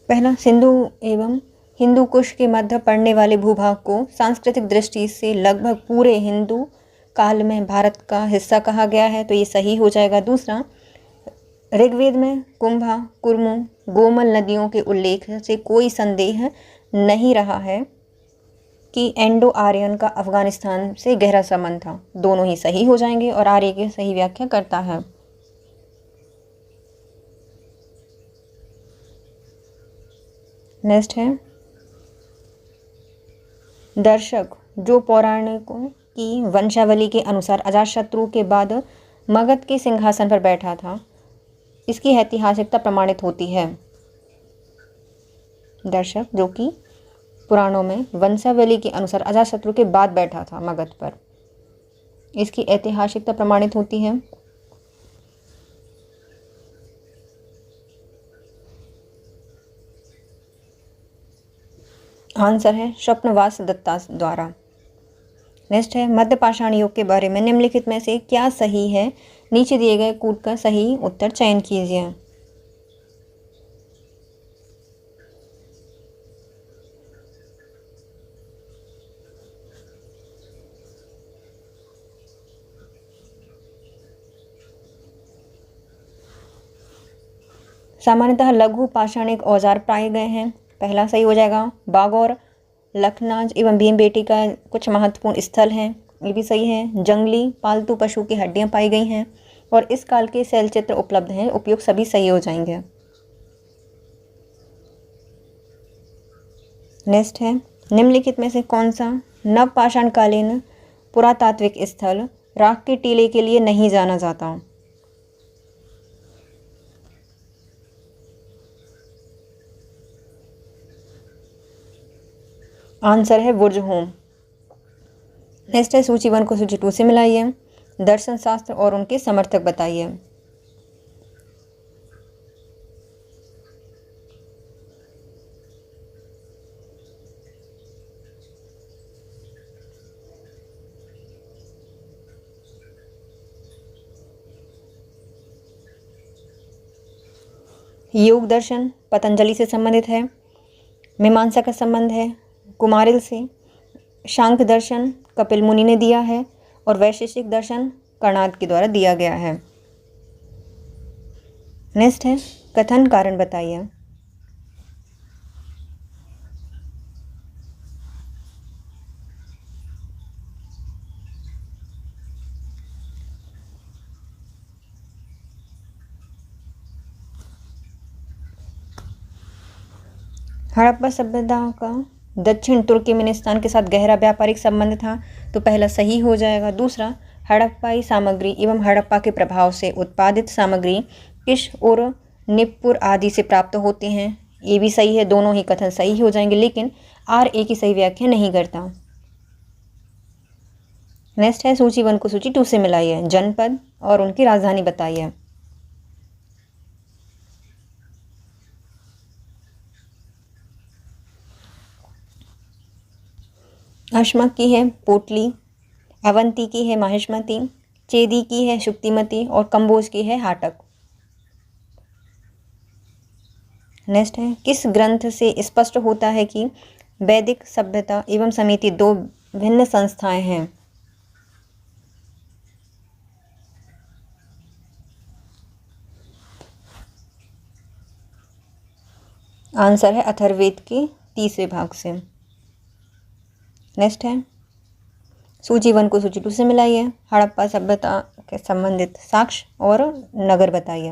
पहला, सिंधु एवं हिंदू कुश के मध्य पड़ने वाले भूभाग को सांस्कृतिक दृष्टि से लगभग पूरे हिंदू काल में भारत का हिस्सा कहा गया है, तो ये सही हो जाएगा। दूसरा, ऋग्वेद में कुंभा, कुर्मु, गोमल नदियों के उल्लेख से कोई संदेह नहीं रहा है कि एंडो आर्यन का अफगानिस्तान से गहरा संबंध था। दोनों ही सही हो जाएंगे और आर्य की सही व्याख्या करता है। नेक्स्ट है दर्शक जो पौराणिकों की वंशावली के अनुसार अजातशत्रु के बाद मगध के सिंहासन पर बैठा था, इसकी ऐतिहासिकता प्रमाणित होती है। दर्शक जो कि पुराणों में वंशावली के अनुसार अजातशत्रु के बाद बैठा था मगध पर, इसकी ऐतिहासिकता प्रमाणित होती है। आंसर है स्वप्नवास दत्ता द्वारा। नेक्स्ट है मध्य पाषाण युग के बारे में निम्नलिखित में से क्या सही है? नीचे दिए गए कूट का सही उत्तर चयन कीजिए। सामान्यतः लघु पाषाणिक औजार पाए गए हैं। पहला सही हो जाएगा। बागौर, लखनाज एवं भीमबेटका कुछ महत्वपूर्ण स्थल हैं, ये भी सही है। जंगली पालतू पशु की हड्डियां पाई गई हैं और इस काल के शैल चित्र उपलब्ध हैं। उपयुक्त सभी सही हो जाएंगे। नेक्स्ट है, निम्नलिखित में से कौन सा नवपाषाणकालीन पुरातात्विक स्थल राख के टीले के लिए नहीं जाना जाता? आंसर है बुर्ज होम। नेक्स्ट है, सूची 1 को सूची 2 से मिलाइए। दर्शन शास्त्र और उनके समर्थक बताइए। योग दर्शन पतंजलि से संबंधित है। मीमांसा का संबंध है कुमारिल से। शांख दर्शन कपिल मुनि ने दिया है और वैशेषिक दर्शन कर्णाद के द्वारा दिया गया है। नेक्स्ट है, कथन कारण बताइए। हड़प्पा सभ्यता का दक्षिण तुर्कमेनिस्तान के साथ गहरा व्यापारिक संबंध था, तो पहला सही हो जाएगा। दूसरा, हड़प्पाई सामग्री एवं हड़प्पा के प्रभाव से उत्पादित सामग्री किश और निप्पुर आदि से प्राप्त होते हैं, ये भी सही है। दोनों ही कथन सही हो जाएंगे, लेकिन आर ए की सही व्याख्या नहीं करता। नेक्स्ट है, सूची 1 को सूची 2 से मिलाइए। जनपद और उनकी राजधानी बताइए। अश्मक की है पोटली, अवंती की है माहिष्मती, चेदी की है शुक्तिमती और कंबोज की है हाटक। नेक्स्ट है, किस ग्रंथ से स्पष्ट होता है कि वैदिक सभ्यता एवं समिति दो भिन्न संस्थाएं हैं? आंसर है अथर्ववेद के 30वें भाग से। नेक्स्ट है, सूची 1 को सूची 2 से मिलाइए। हड़प्पा सभ्यता के संबंधित साक्ष्य और नगर बताइए।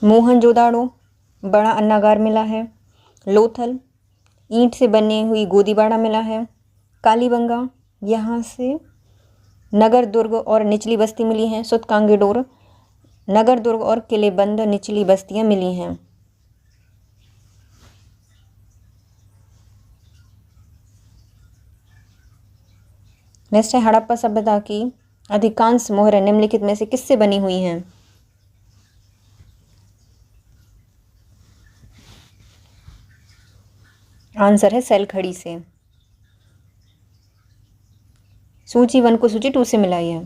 मोहनजोदाड़ो बड़ा अन्नागार मिला है। लोथल ईंट से बनी हुई गोदीबाड़ा मिला है। कालीबंगा यहाँ से नगर दुर्ग और निचली बस्ती मिली हैं। सुतकांगेडोर नगर दुर्ग और किलेबंद निचली बस्तियां मिली हैं। नेक्स्ट है, हड़प्पा सभ्यता की अधिकांश मोहरें निम्नलिखित में से किससे बनी हुई हैं? आंसर है सैलखड़ी से। सूची 1 को सूची 2 से मिलाइए।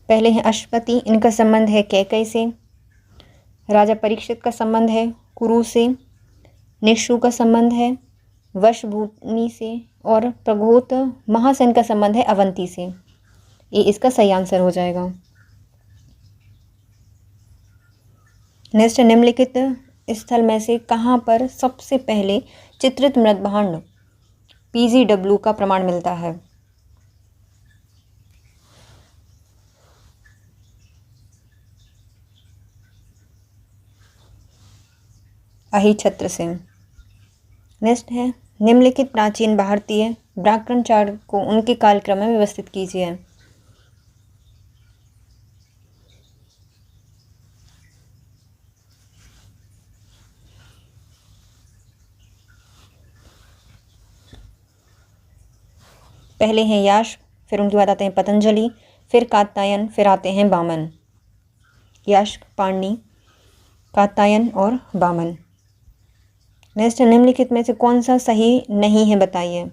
पहले हैं अश्वपति, इनका संबंध है कैकई से। राजा परीक्षित का संबंध है कुरु से। निशु का संबंध है वशभूमि से और प्रघोत महासेन का संबंध है अवंती से। ये इसका सही आंसर हो जाएगा। नेक्स्ट, निम्नलिखित स्थल में से कहाँ पर सबसे पहले चित्रित मृदभांड PGW का प्रमाण मिलता है? अहिछत्र से। नेक्स्ट है, निम्नलिखित प्राचीन भारतीय व्याकरण को उनके कालक्रम में व्यवस्थित कीजिए। पहले हैं याश, फिर उनके बाद आते हैं पतंजलि, फिर कात्यायन, फिर आते हैं वामन। यास्क, पाणिनि, कात्यायन और वामन। नेक्स्ट, निम्नलिखित में से कौन सा सही नहीं है बताइए।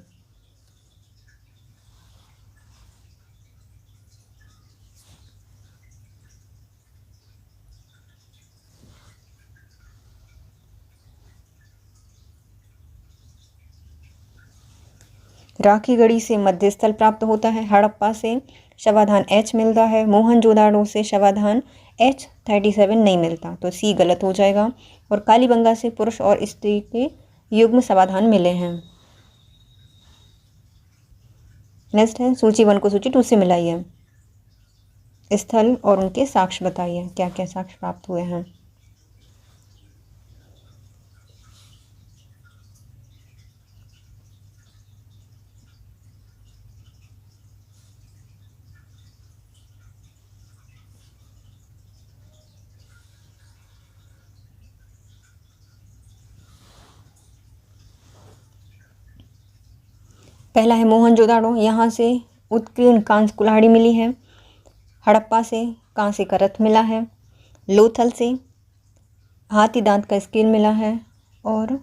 राखी गढ़ी से मध्य स्थल प्राप्त होता है। हड़प्पा से शवाधान H मिलता है। मोहनजोदाड़ो से शवाधान H37 नहीं मिलता, तो C गलत हो जाएगा। और कालीबंगा से पुरुष और स्त्री के युग्म समाधान मिले हैं। नेक्स्ट है सूची 1 को सूची 2 से मिलाइए। स्थल और उनके साक्ष्य बताइए, क्या क्या साक्ष्य प्राप्त हुए हैं। पहला है मोहनजोदाड़ो, यहाँ से उत्कीर्ण कांस्य कुल्हाड़ी मिली है। हड़प्पा से कांसे का रथ मिला है। लोथल से हाथी दांत का स्केल मिला है। और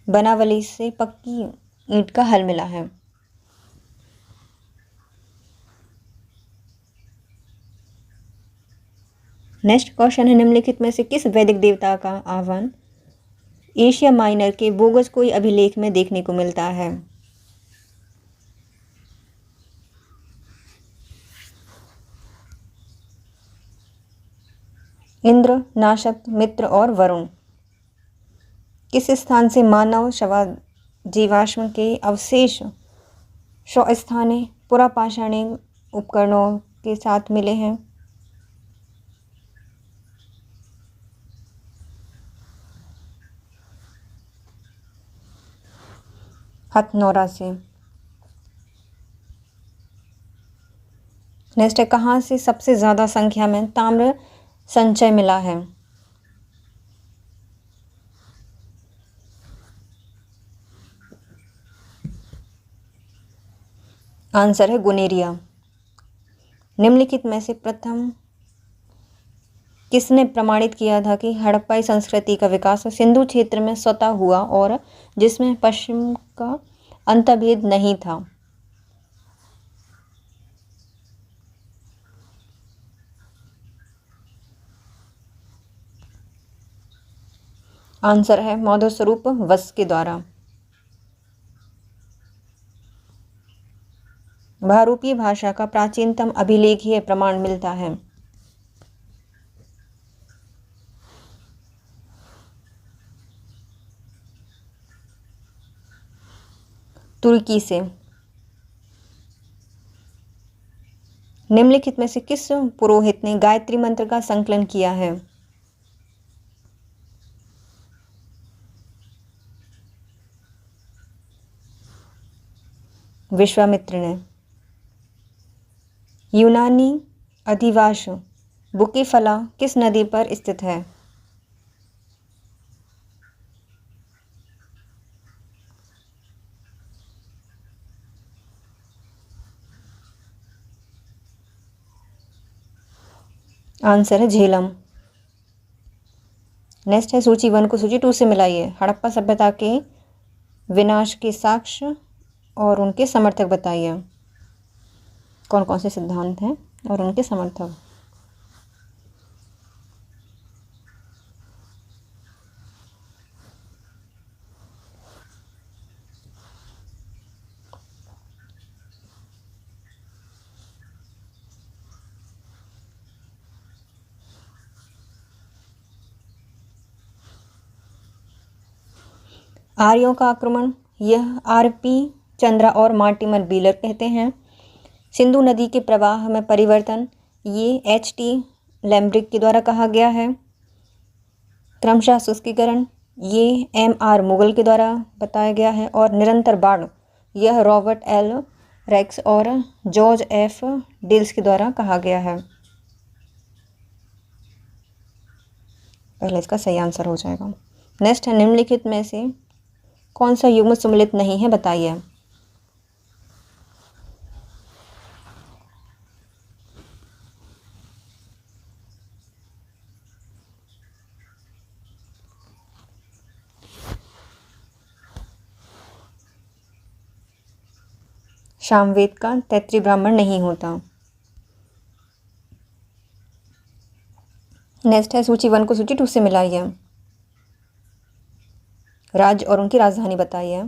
बनावली से पक्की ईंट का हल मिला है। नेक्स्ट क्वेश्चन है, निम्नलिखित में से किस वैदिक देवता का आह्वान एशिया माइनर के बोगस कोई अभिलेख में देखने को मिलता है। इंद्र, नाशक, मित्र और वरुण। किस स्थान से मानव जीवाश्म के अवशेष स्थानीय पुरापाषाणिक उपकरणों के साथ मिले हैं। हथनौरा से। नेक्स्ट है, कहाँ से सबसे ज़्यादा संख्या में ताम्र संचय मिला है। आंसर है गुनेरिया। निम्नलिखित में से प्रथम किसने प्रमाणित किया था कि हड़प्पाई संस्कृति का विकास सिंधु क्षेत्र में स्वतः हुआ और जिसमें पश्चिम का अंतर्भेद नहीं था। आंसर है मौधस्वरूप वत्स के द्वारा। बहुरूपीय भाषा का प्राचीनतम अभिलेखीय प्रमाण मिलता है। तुर्की से। निम्नलिखित में से किस पुरोहित ने गायत्री मंत्र का संकलन किया है। विश्वामित्र ने। यूनानी अधिवास बुकेफला किस नदी पर स्थित है। आंसर है झेलम। नेक्स्ट है सूची 1 को सूची 2 से मिलाइए। हड़प्पा सभ्यता के विनाश के साक्ष्य और उनके समर्थक बताइए। कौन कौन से सिद्धांत हैं और उनके समर्थक। आर्यों का आक्रमण, यह आरपी चंद्रा और मार्टिमर बीलर कहते हैं। सिंधु नदी के प्रवाह में परिवर्तन, ये HT लैम्ब्रिक के द्वारा कहा गया है। क्रमशः शुष्कीकरण, ये MR मुगल के द्वारा बताया गया है। और निरंतर बाढ़, यह रॉबर्ट L रेक्स और जॉर्ज F डिल्स के द्वारा कहा गया है। पहले इसका सही आंसर हो जाएगा। नेक्स्ट है, निम्नलिखित में से कौन सा युग्म सम्मिलित नहीं है बताइए। सामवेद का तैत्तिरीय ब्राह्मण नहीं होता। नेक्स्ट है सूची 1 को सूची 2 से मिलाइए। राज्य और उनकी राजधानी बताइए।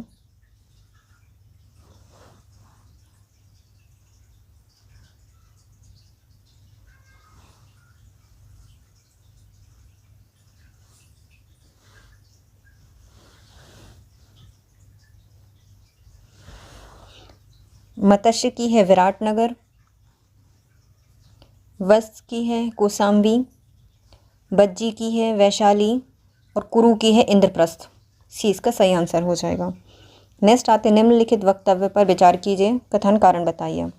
मत्स्य की है विराटनगर, वत्स की है कौशाम्बी, बज्जी की है वैशाली और कुरु की है इंद्रप्रस्थ। सी इसका सही आंसर हो जाएगा। नेक्स्ट आते निम्नलिखित वक्तव्य पर विचार कीजिए, कथन कारण बताइए।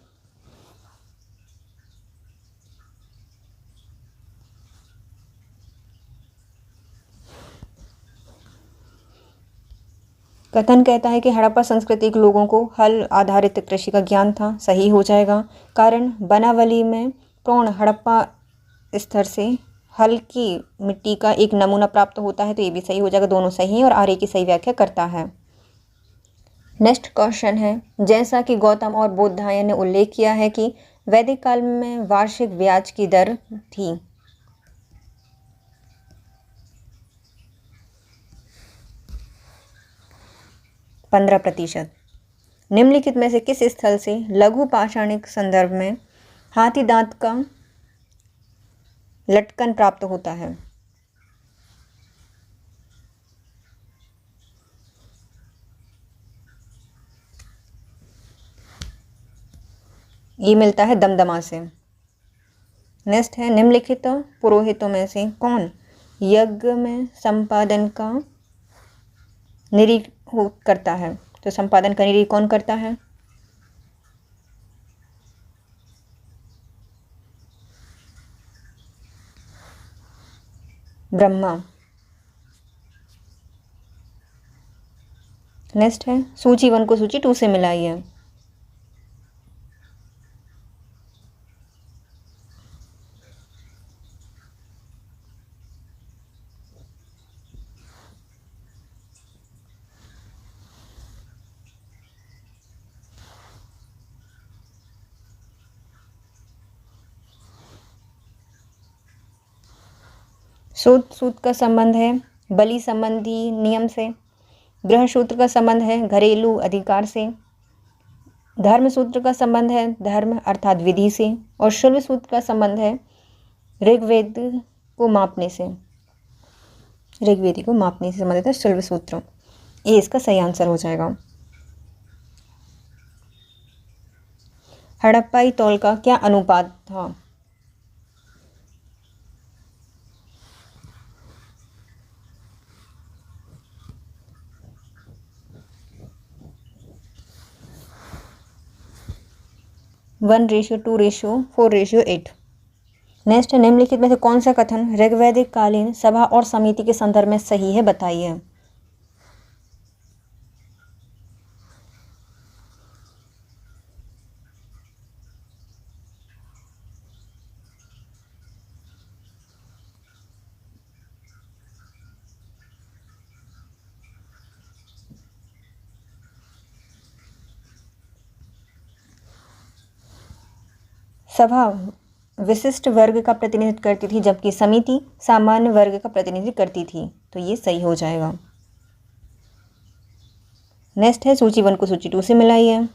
कथन कहता है कि हड़प्पा संस्कृति के लोगों को हल आधारित कृषि का ज्ञान था। सही हो जाएगा। कारण वनावली में प्रौढ़ हड़प्पा स्तर से हल की मिट्टी का एक नमूना प्राप्त होता है, तो ये भी सही हो जाएगा। दोनों सही हैं और आर्य की सही व्याख्या करता है। नेक्स्ट क्वेश्चन है, जैसा कि गौतम और बोधायन ने उल्लेख किया है कि वैदिक काल में वार्षिक ब्याज की दर थी। पंद्रह प्रतिशत। निम्नलिखित में से किस स्थल से लघु पाषाणिक संदर्भ में हाथी दांत का लटकन प्राप्त होता है? ये मिलता है दमदमा से। नेक्स्ट है, निम्नलिखित पुरोहितों में से कौन यज्ञ में संपादन का निरीक्षण करता है? तो संपादन का निरीक्षण कौन करता है? ब्रह्मा। नेक्स्ट है, सूची 1 को सूची 2 से मिलाइए। सूत सूत का संबंध है बलि संबंधी नियम से। गृह सूत्र का संबंध है घरेलू अधिकार से। धर्म सूत्र का संबंध है धर्म अर्थात विधि से। और शुल्ब सूत्र का संबंध है ऋग्वेद को मापने से। ऋग्वेदी को मापने से संबंधित है शुल्ब सूत्र। ये इसका सही आंसर हो जाएगा। हड़प्पाई तौल का क्या अनुपात था? One ratio 2 ratio 4 ratio 8। Next है, निम्नलिखित में से कौन सा कथन ऋग्वैदिक कालीन सभा और समिति के संदर्भ में सही है? बताइए। सभा विशिष्ट वर्ग का प्रतिनिधित्व करती थी, जबकि समिति सामान्य वर्ग का प्रतिनिधित्व करती थी, तो ये सही हो जाएगा। नेक्स्ट है, सूची 1 को सूची 2 से मिलाइए।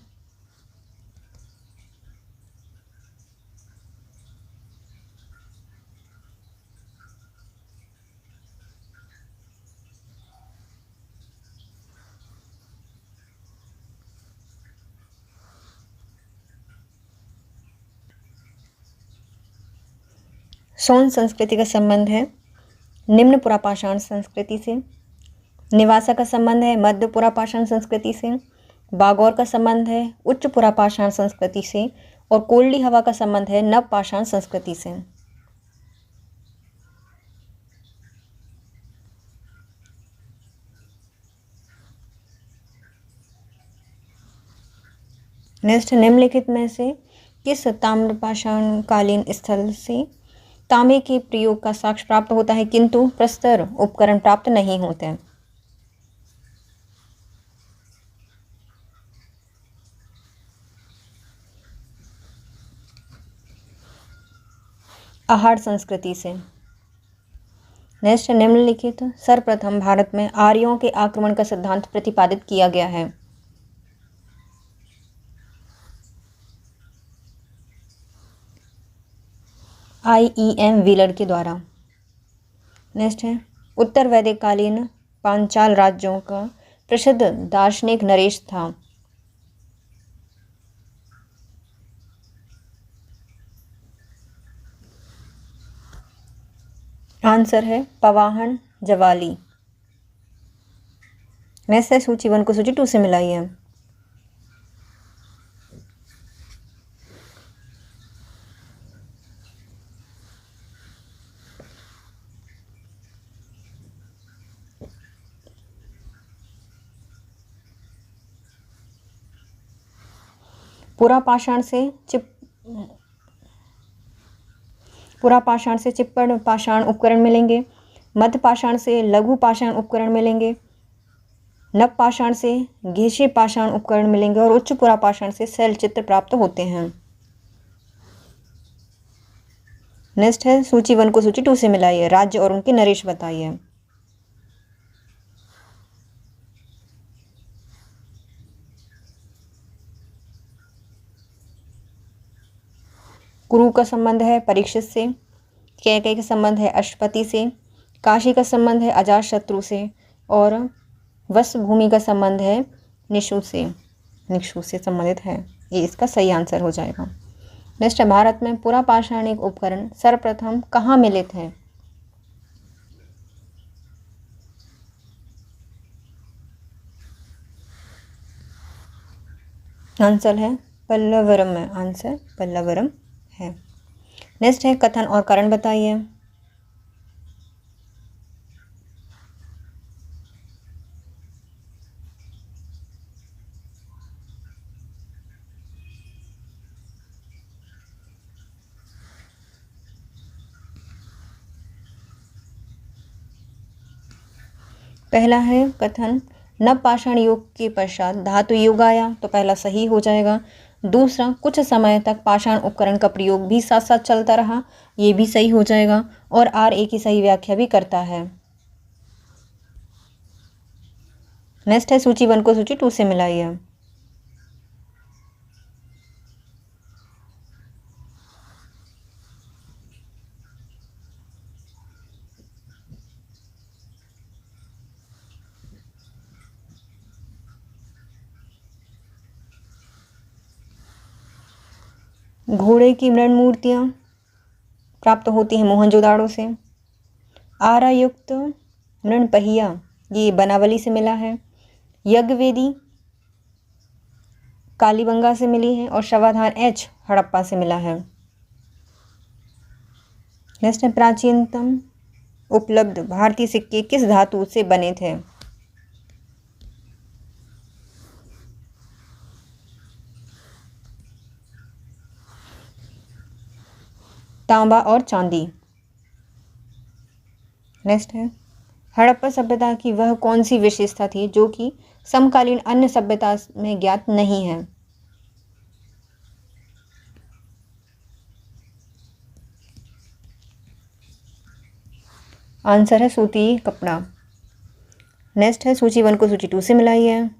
सोन संस्कृति का संबंध है निम्न पुरापाषाण संस्कृति से। निवासा का संबंध है मध्य पुरापाषाण संस्कृति से। बागौर का संबंध है उच्च पुरापाषाण संस्कृति से। और कोल्डी हवा का संबंध है नव पाषाण संस्कृति से। नेक्स्ट, निम्नलिखित में से किस ताम्रपाषाण कालीन स्थल से तांबे के प्रयोग का साक्ष्य प्राप्त होता है किंतु प्रस्तर उपकरण प्राप्त नहीं होते हैं? आहार संस्कृति से। नेक्स्ट, निम्नलिखित सर्वप्रथम भारत में आर्यों के आक्रमण का सिद्धांत प्रतिपादित किया गया है। IEM व्हीलर के द्वारा। नेक्स्ट है, उत्तर वैदिक कालीन पांचाल राज्यों का प्रसिद्ध दार्शनिक नरेश था। आंसर है पवाहन जवाली। नेक्स्ट है, सूची 1 को सूची 2 से मिलाइए। पुरा पाषाण से चिप्पड़ पाषाण उपकरण मिलेंगे। मध्य पाषाण से लघु पाषाण उपकरण मिलेंगे। नव पाषाण से घेषे पाषाण उपकरण मिलेंगे और उच्च पुरा पाषाण से शैल चित्र प्राप्त होते हैं। नेक्स्ट है, सूची 1 को सूची 2 से मिलाइए। राज्य और उनके नरेश बताइए। कुरु का संबंध है परीक्षित से। कैकेयी का संबंध है अश्वपति से। काशी का संबंध है अजातशत्रु से और वत्स भूमि का संबंध है निषु से संबंधित है। ये इसका सही आंसर हो जाएगा। नेक्स्ट, भारत में पुरा पाषाणिक उपकरण सर्वप्रथम कहाँ मिले थे? आंसर है पल्लवरम में। आंसर पल्लवरम है। नेक्स्ट है, कथन और कारण बताइए। पहला है कथन, नव पाषाण युग के पश्चात धातु युग आया, तो पहला सही हो जाएगा। दूसरा, कुछ समय तक पाषाण उपकरण का प्रयोग भी साथ साथ चलता रहा, ये भी सही हो जाएगा। और RA की सही व्याख्या भी करता है। नेक्स्ट है, सूची 1 को सूची 2 से मिलाइए। घोड़े की मृण मूर्तियाँ प्राप्त होती हैं मोहनजोदाड़ो से। आरा युक्त मृण पहिया ये बनावली से मिला है। यज्ञवेदी कालीबंगा से मिली है और शवाधान H हड़प्पा से मिला है। नेक्स्ट है, प्राचीनतम उपलब्ध भारतीय सिक्के किस धातु से बने थे? तांबा और चांदी। नेक्स्ट है, हड़प्पा सभ्यता की वह कौन सी विशेषता थी जो कि समकालीन अन्य सभ्यता में ज्ञात नहीं है? आंसर है सूती कपड़ा। नेक्स्ट है, सूची 1 को सूची 2 से मिलाइए।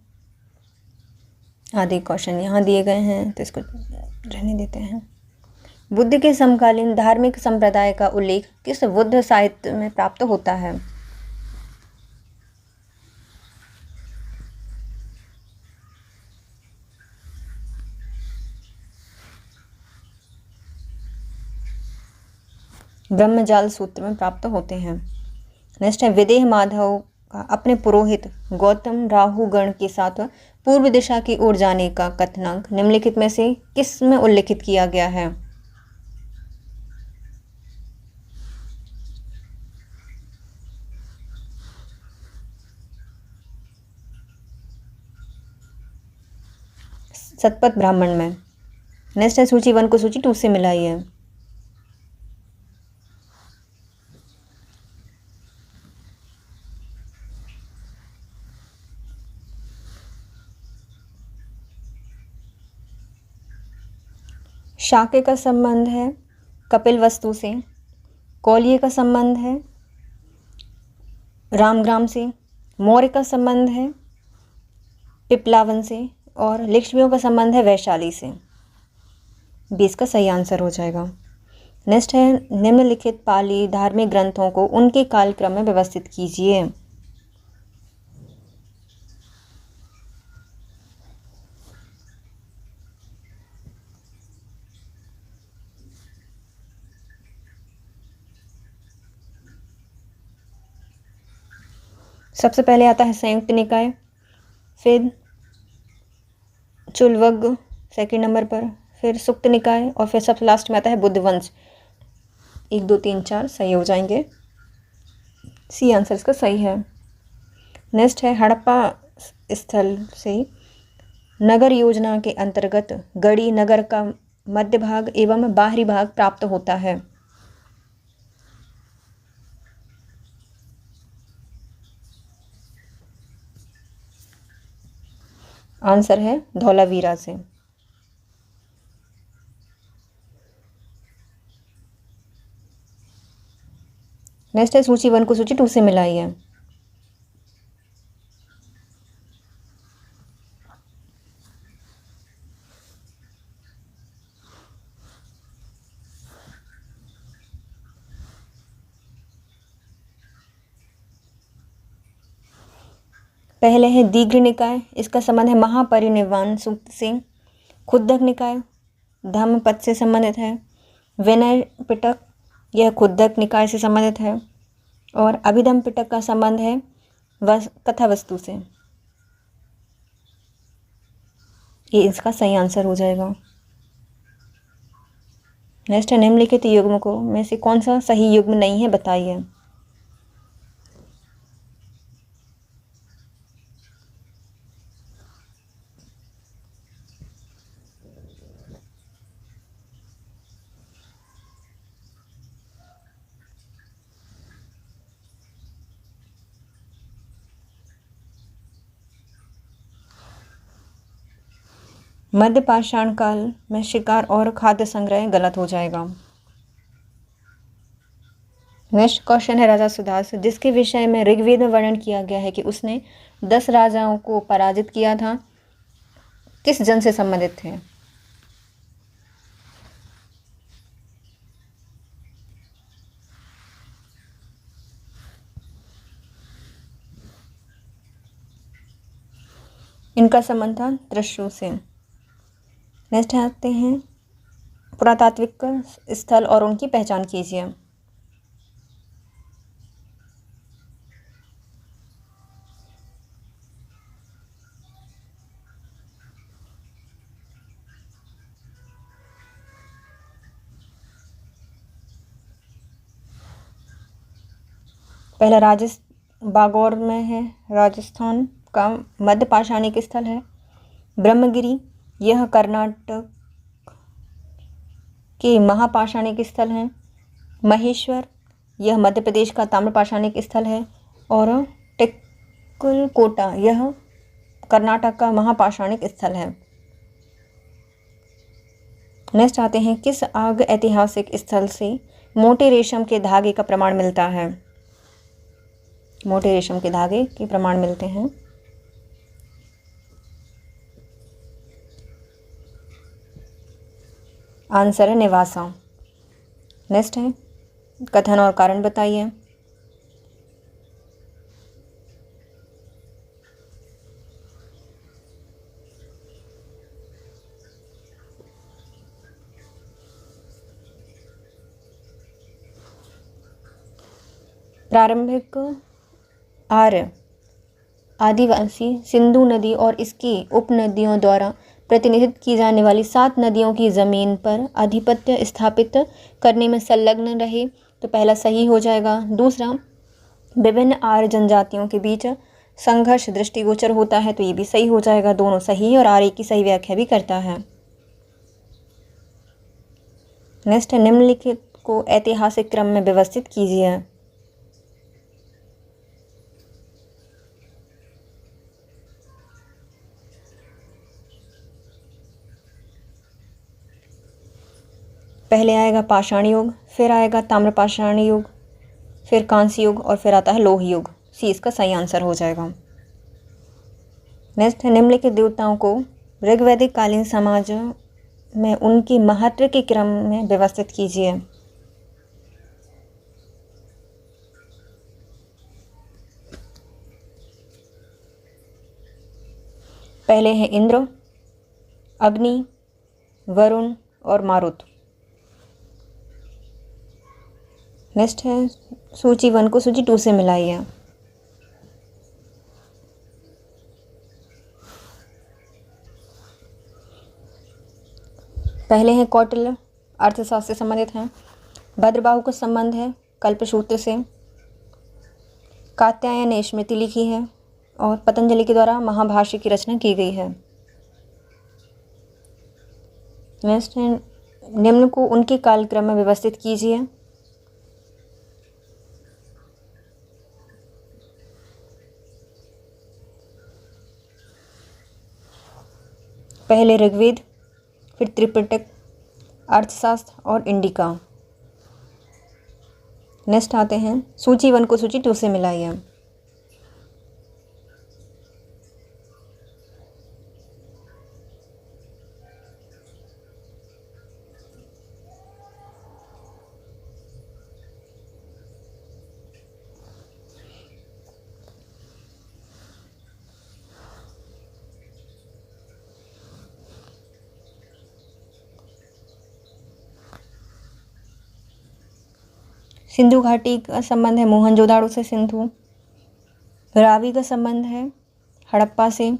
आधे क्वेश्चन यहाँ दिए गए हैं तो इसको रहने देते हैं। बुद्ध के समकालीन धार्मिक संप्रदाय का उल्लेख किस बुद्ध साहित्य में प्राप्त होता है? ब्रह्मजाल सूत्र में प्राप्त होते हैं। नेक्स्ट है, विदेह माधव का अपने पुरोहित गौतम राहु गण के साथ पूर्व दिशा की ओर जाने का कथनांक निम्नलिखित में से किस में उल्लिखित किया गया है? सतपथ ब्राह्मण में। नेक्स्ट है, सूची 1 को सूची 2 से मिलाइए। शाक्य का संबंध है कपिल वस्तु से। कौलिय का संबंध है रामग्राम से, मौर्य का संबंध है पिपलावन से और लिच्छवियों का संबंध है वैशाली से। 20 का सही आंसर हो जाएगा। नेक्स्ट है निम्नलिखित पाली धार्मिक ग्रंथों को उनके कालक्रम में व्यवस्थित कीजिए। सबसे पहले आता है संयुक्त निकाय, फिर चुलवग सेकंड नंबर पर, फिर सुक्त निकाय और फिर सबसे लास्ट में आता है बुद्धवंश। 1 2 3 4 सही हो जाएंगे। सी आंसर इसका सही है। नेक्स्ट है हड़प्पा स्थल से नगर योजना के अंतर्गत गढ़ी नगर का मध्य भाग एवं बाहरी भाग प्राप्त होता है। आंसर है धौलावीरा से। नेक्स्ट है सूची 1 को सूची 2 से मिलाइए। पहले है दीघ्र निकाय, इसका संबंध है महापरिनिर्वाण सूक्त से। खुद्दक निकाय धम्मपद से संबंधित है। विनय पिटक यह खुद्दक निकाय से संबंधित है और अभिधम पिटक का संबंध है कथा वस्तु से। ये इसका सही आंसर हो जाएगा। नेक्स्ट है निम्नलिखित युग्म में से कौन सा सही युग्म नहीं है बताइए। मध्य पाषाण काल में शिकार और खाद्य संग्रह गलत हो जाएगा। नेक्स्ट क्वेश्चन है राजा सुदास, जिसके विषय में ऋग्वेद में वर्णन किया गया है कि उसने 10 राजाओं को पराजित किया था, किस जन से संबंधित थे। इनका संबंध था त्रिशु से। नेक्स्ट आते हैं पुरातात्विक स्थल और उनकी पहचान कीजिए। पहला बागौर में है, राजस्थान का मध्य पाषाणिक स्थल है। ब्रह्मगिरी यह कर्नाटक के महापाषाणिक स्थल हैं। महेश्वर यह मध्य प्रदेश का ताम्रपाषाणिक स्थल है और टेक्कुलकोटा यह कर्नाटक का महापाषाणिक स्थल है। नेक्स्ट आते हैं किस आग ऐतिहासिक स्थल से मोटे रेशम के धागे का प्रमाण मिलता है। मोटे रेशम के धागे के प्रमाण मिलते हैं। आंसर है निवासा। नेक्स्ट है कथन और कारण बताइए। प्रारंभिक आर्य आदिवासी सिंधु नदी और इसकी उपनदियों द्वारा प्रतिनिधित्व की जाने वाली 7 नदियों की ज़मीन पर आधिपत्य स्थापित करने में संलग्न रहे, तो पहला सही हो जाएगा। दूसरा विभिन्न आर्य जनजातियों के बीच संघर्ष दृष्टिगोचर होता है, तो ये भी सही हो जाएगा। दोनों सही और आर्य की सही व्याख्या भी करता है। नेक्स्ट है निम्नलिखित को ऐतिहासिक क्रम में व्यवस्थित कीजिए। पहले आएगा पाषाण युग, फिर आएगा ताम्रपाषाण युग, फिर कांस्य युग और फिर आता है लौह युग। सी इसका सही आंसर हो जाएगा। नेक्स्ट है, निम्नलिखित देवताओं को ऋग्वैदिक कालीन समाज में उनकी महत्व के क्रम में व्यवस्थित कीजिए। पहले हैं इंद्र, अग्नि, वरुण और मारुत। नेक्स्ट है, सूची 1 को सूची 2 से मिलाइए। पहले हैं कौटिल्य, अर्थशास्त्र से संबंधित हैं। भद्रबाहु का संबंध है कल्पसूत्र से। कात्यायन ने स्मृति लिखी है और पतंजलि के द्वारा महाभाष्य की रचना की गई है। नेक्स्ट है, निम्न को उनके कालक्रम में व्यवस्थित कीजिए। पहले ऋग्वेद, फिर त्रिपिटक, अर्थशास्त्र और इंडिका। नेक्स्ट आते हैं, सूची 1 को सूची 2 से मिलाइए। सिंधु घाटी का संबंध है मोहनजोदाड़ो से सिंधु। रावी का संबंध है हड़प्पा से।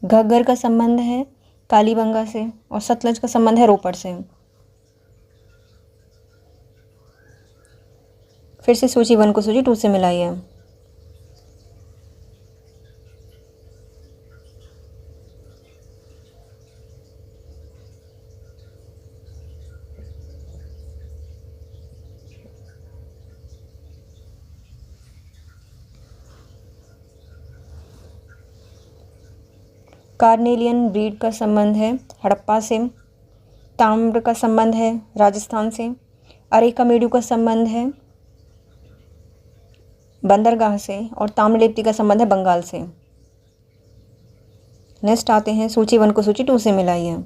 घग्गर का संबंध है कालीबंगा से और सतलज का संबंध है रोपड़ से। फिर से सूची 1 को सूची 2 से मिलाइए। कार्नेलियन ब्रीड का संबंध है हड़प्पा से। ताम्र का संबंध है राजस्थान से। अरेकामेडू का संबंध है बंदरगाह से और ताम्रलिप्ति का संबंध है बंगाल से। नेक्स्ट आते हैं, सूची 1 को सूची 2 से मिलाइए।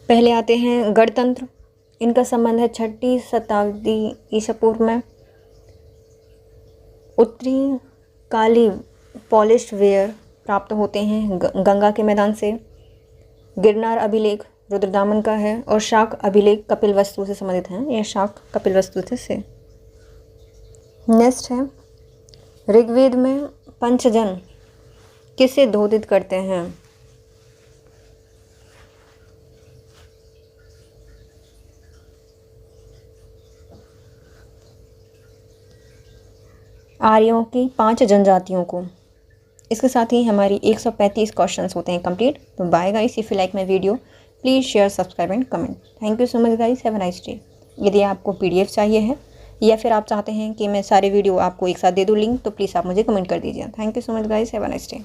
पहले आते हैं गणतंत्र। इनका संबंध है 6वीं शताब्दी ईसा पूर्व में। उत्तरी काली पॉलिश्ड वेयर प्राप्त होते हैं गंगा के मैदान से। गिरनार अभिलेख रुद्रदामन का है और शाक अभिलेख कपिलवस्तु से संबंधित हैं। यह शाक कपिलवस्तु से। नेक्स्ट है, ऋग्वेद में पंचजन किसे धोदित करते हैं? आर्यों की 5 जनजातियों को। इसके साथ ही हमारी 135 क्वेश्चंस होते हैं कंप्लीट। तो bye guys, if you like my video please share, subscribe and comment. Thank you so much guys, have a nice day. यदि आपको PDF चाहिए है या फिर आप चाहते हैं कि मैं सारे वीडियो आपको एक साथ दे दूँ लिंक, तो प्लीज़ आप मुझे कमेंट कर दीजिए। Thank you so much guys, have a nice day.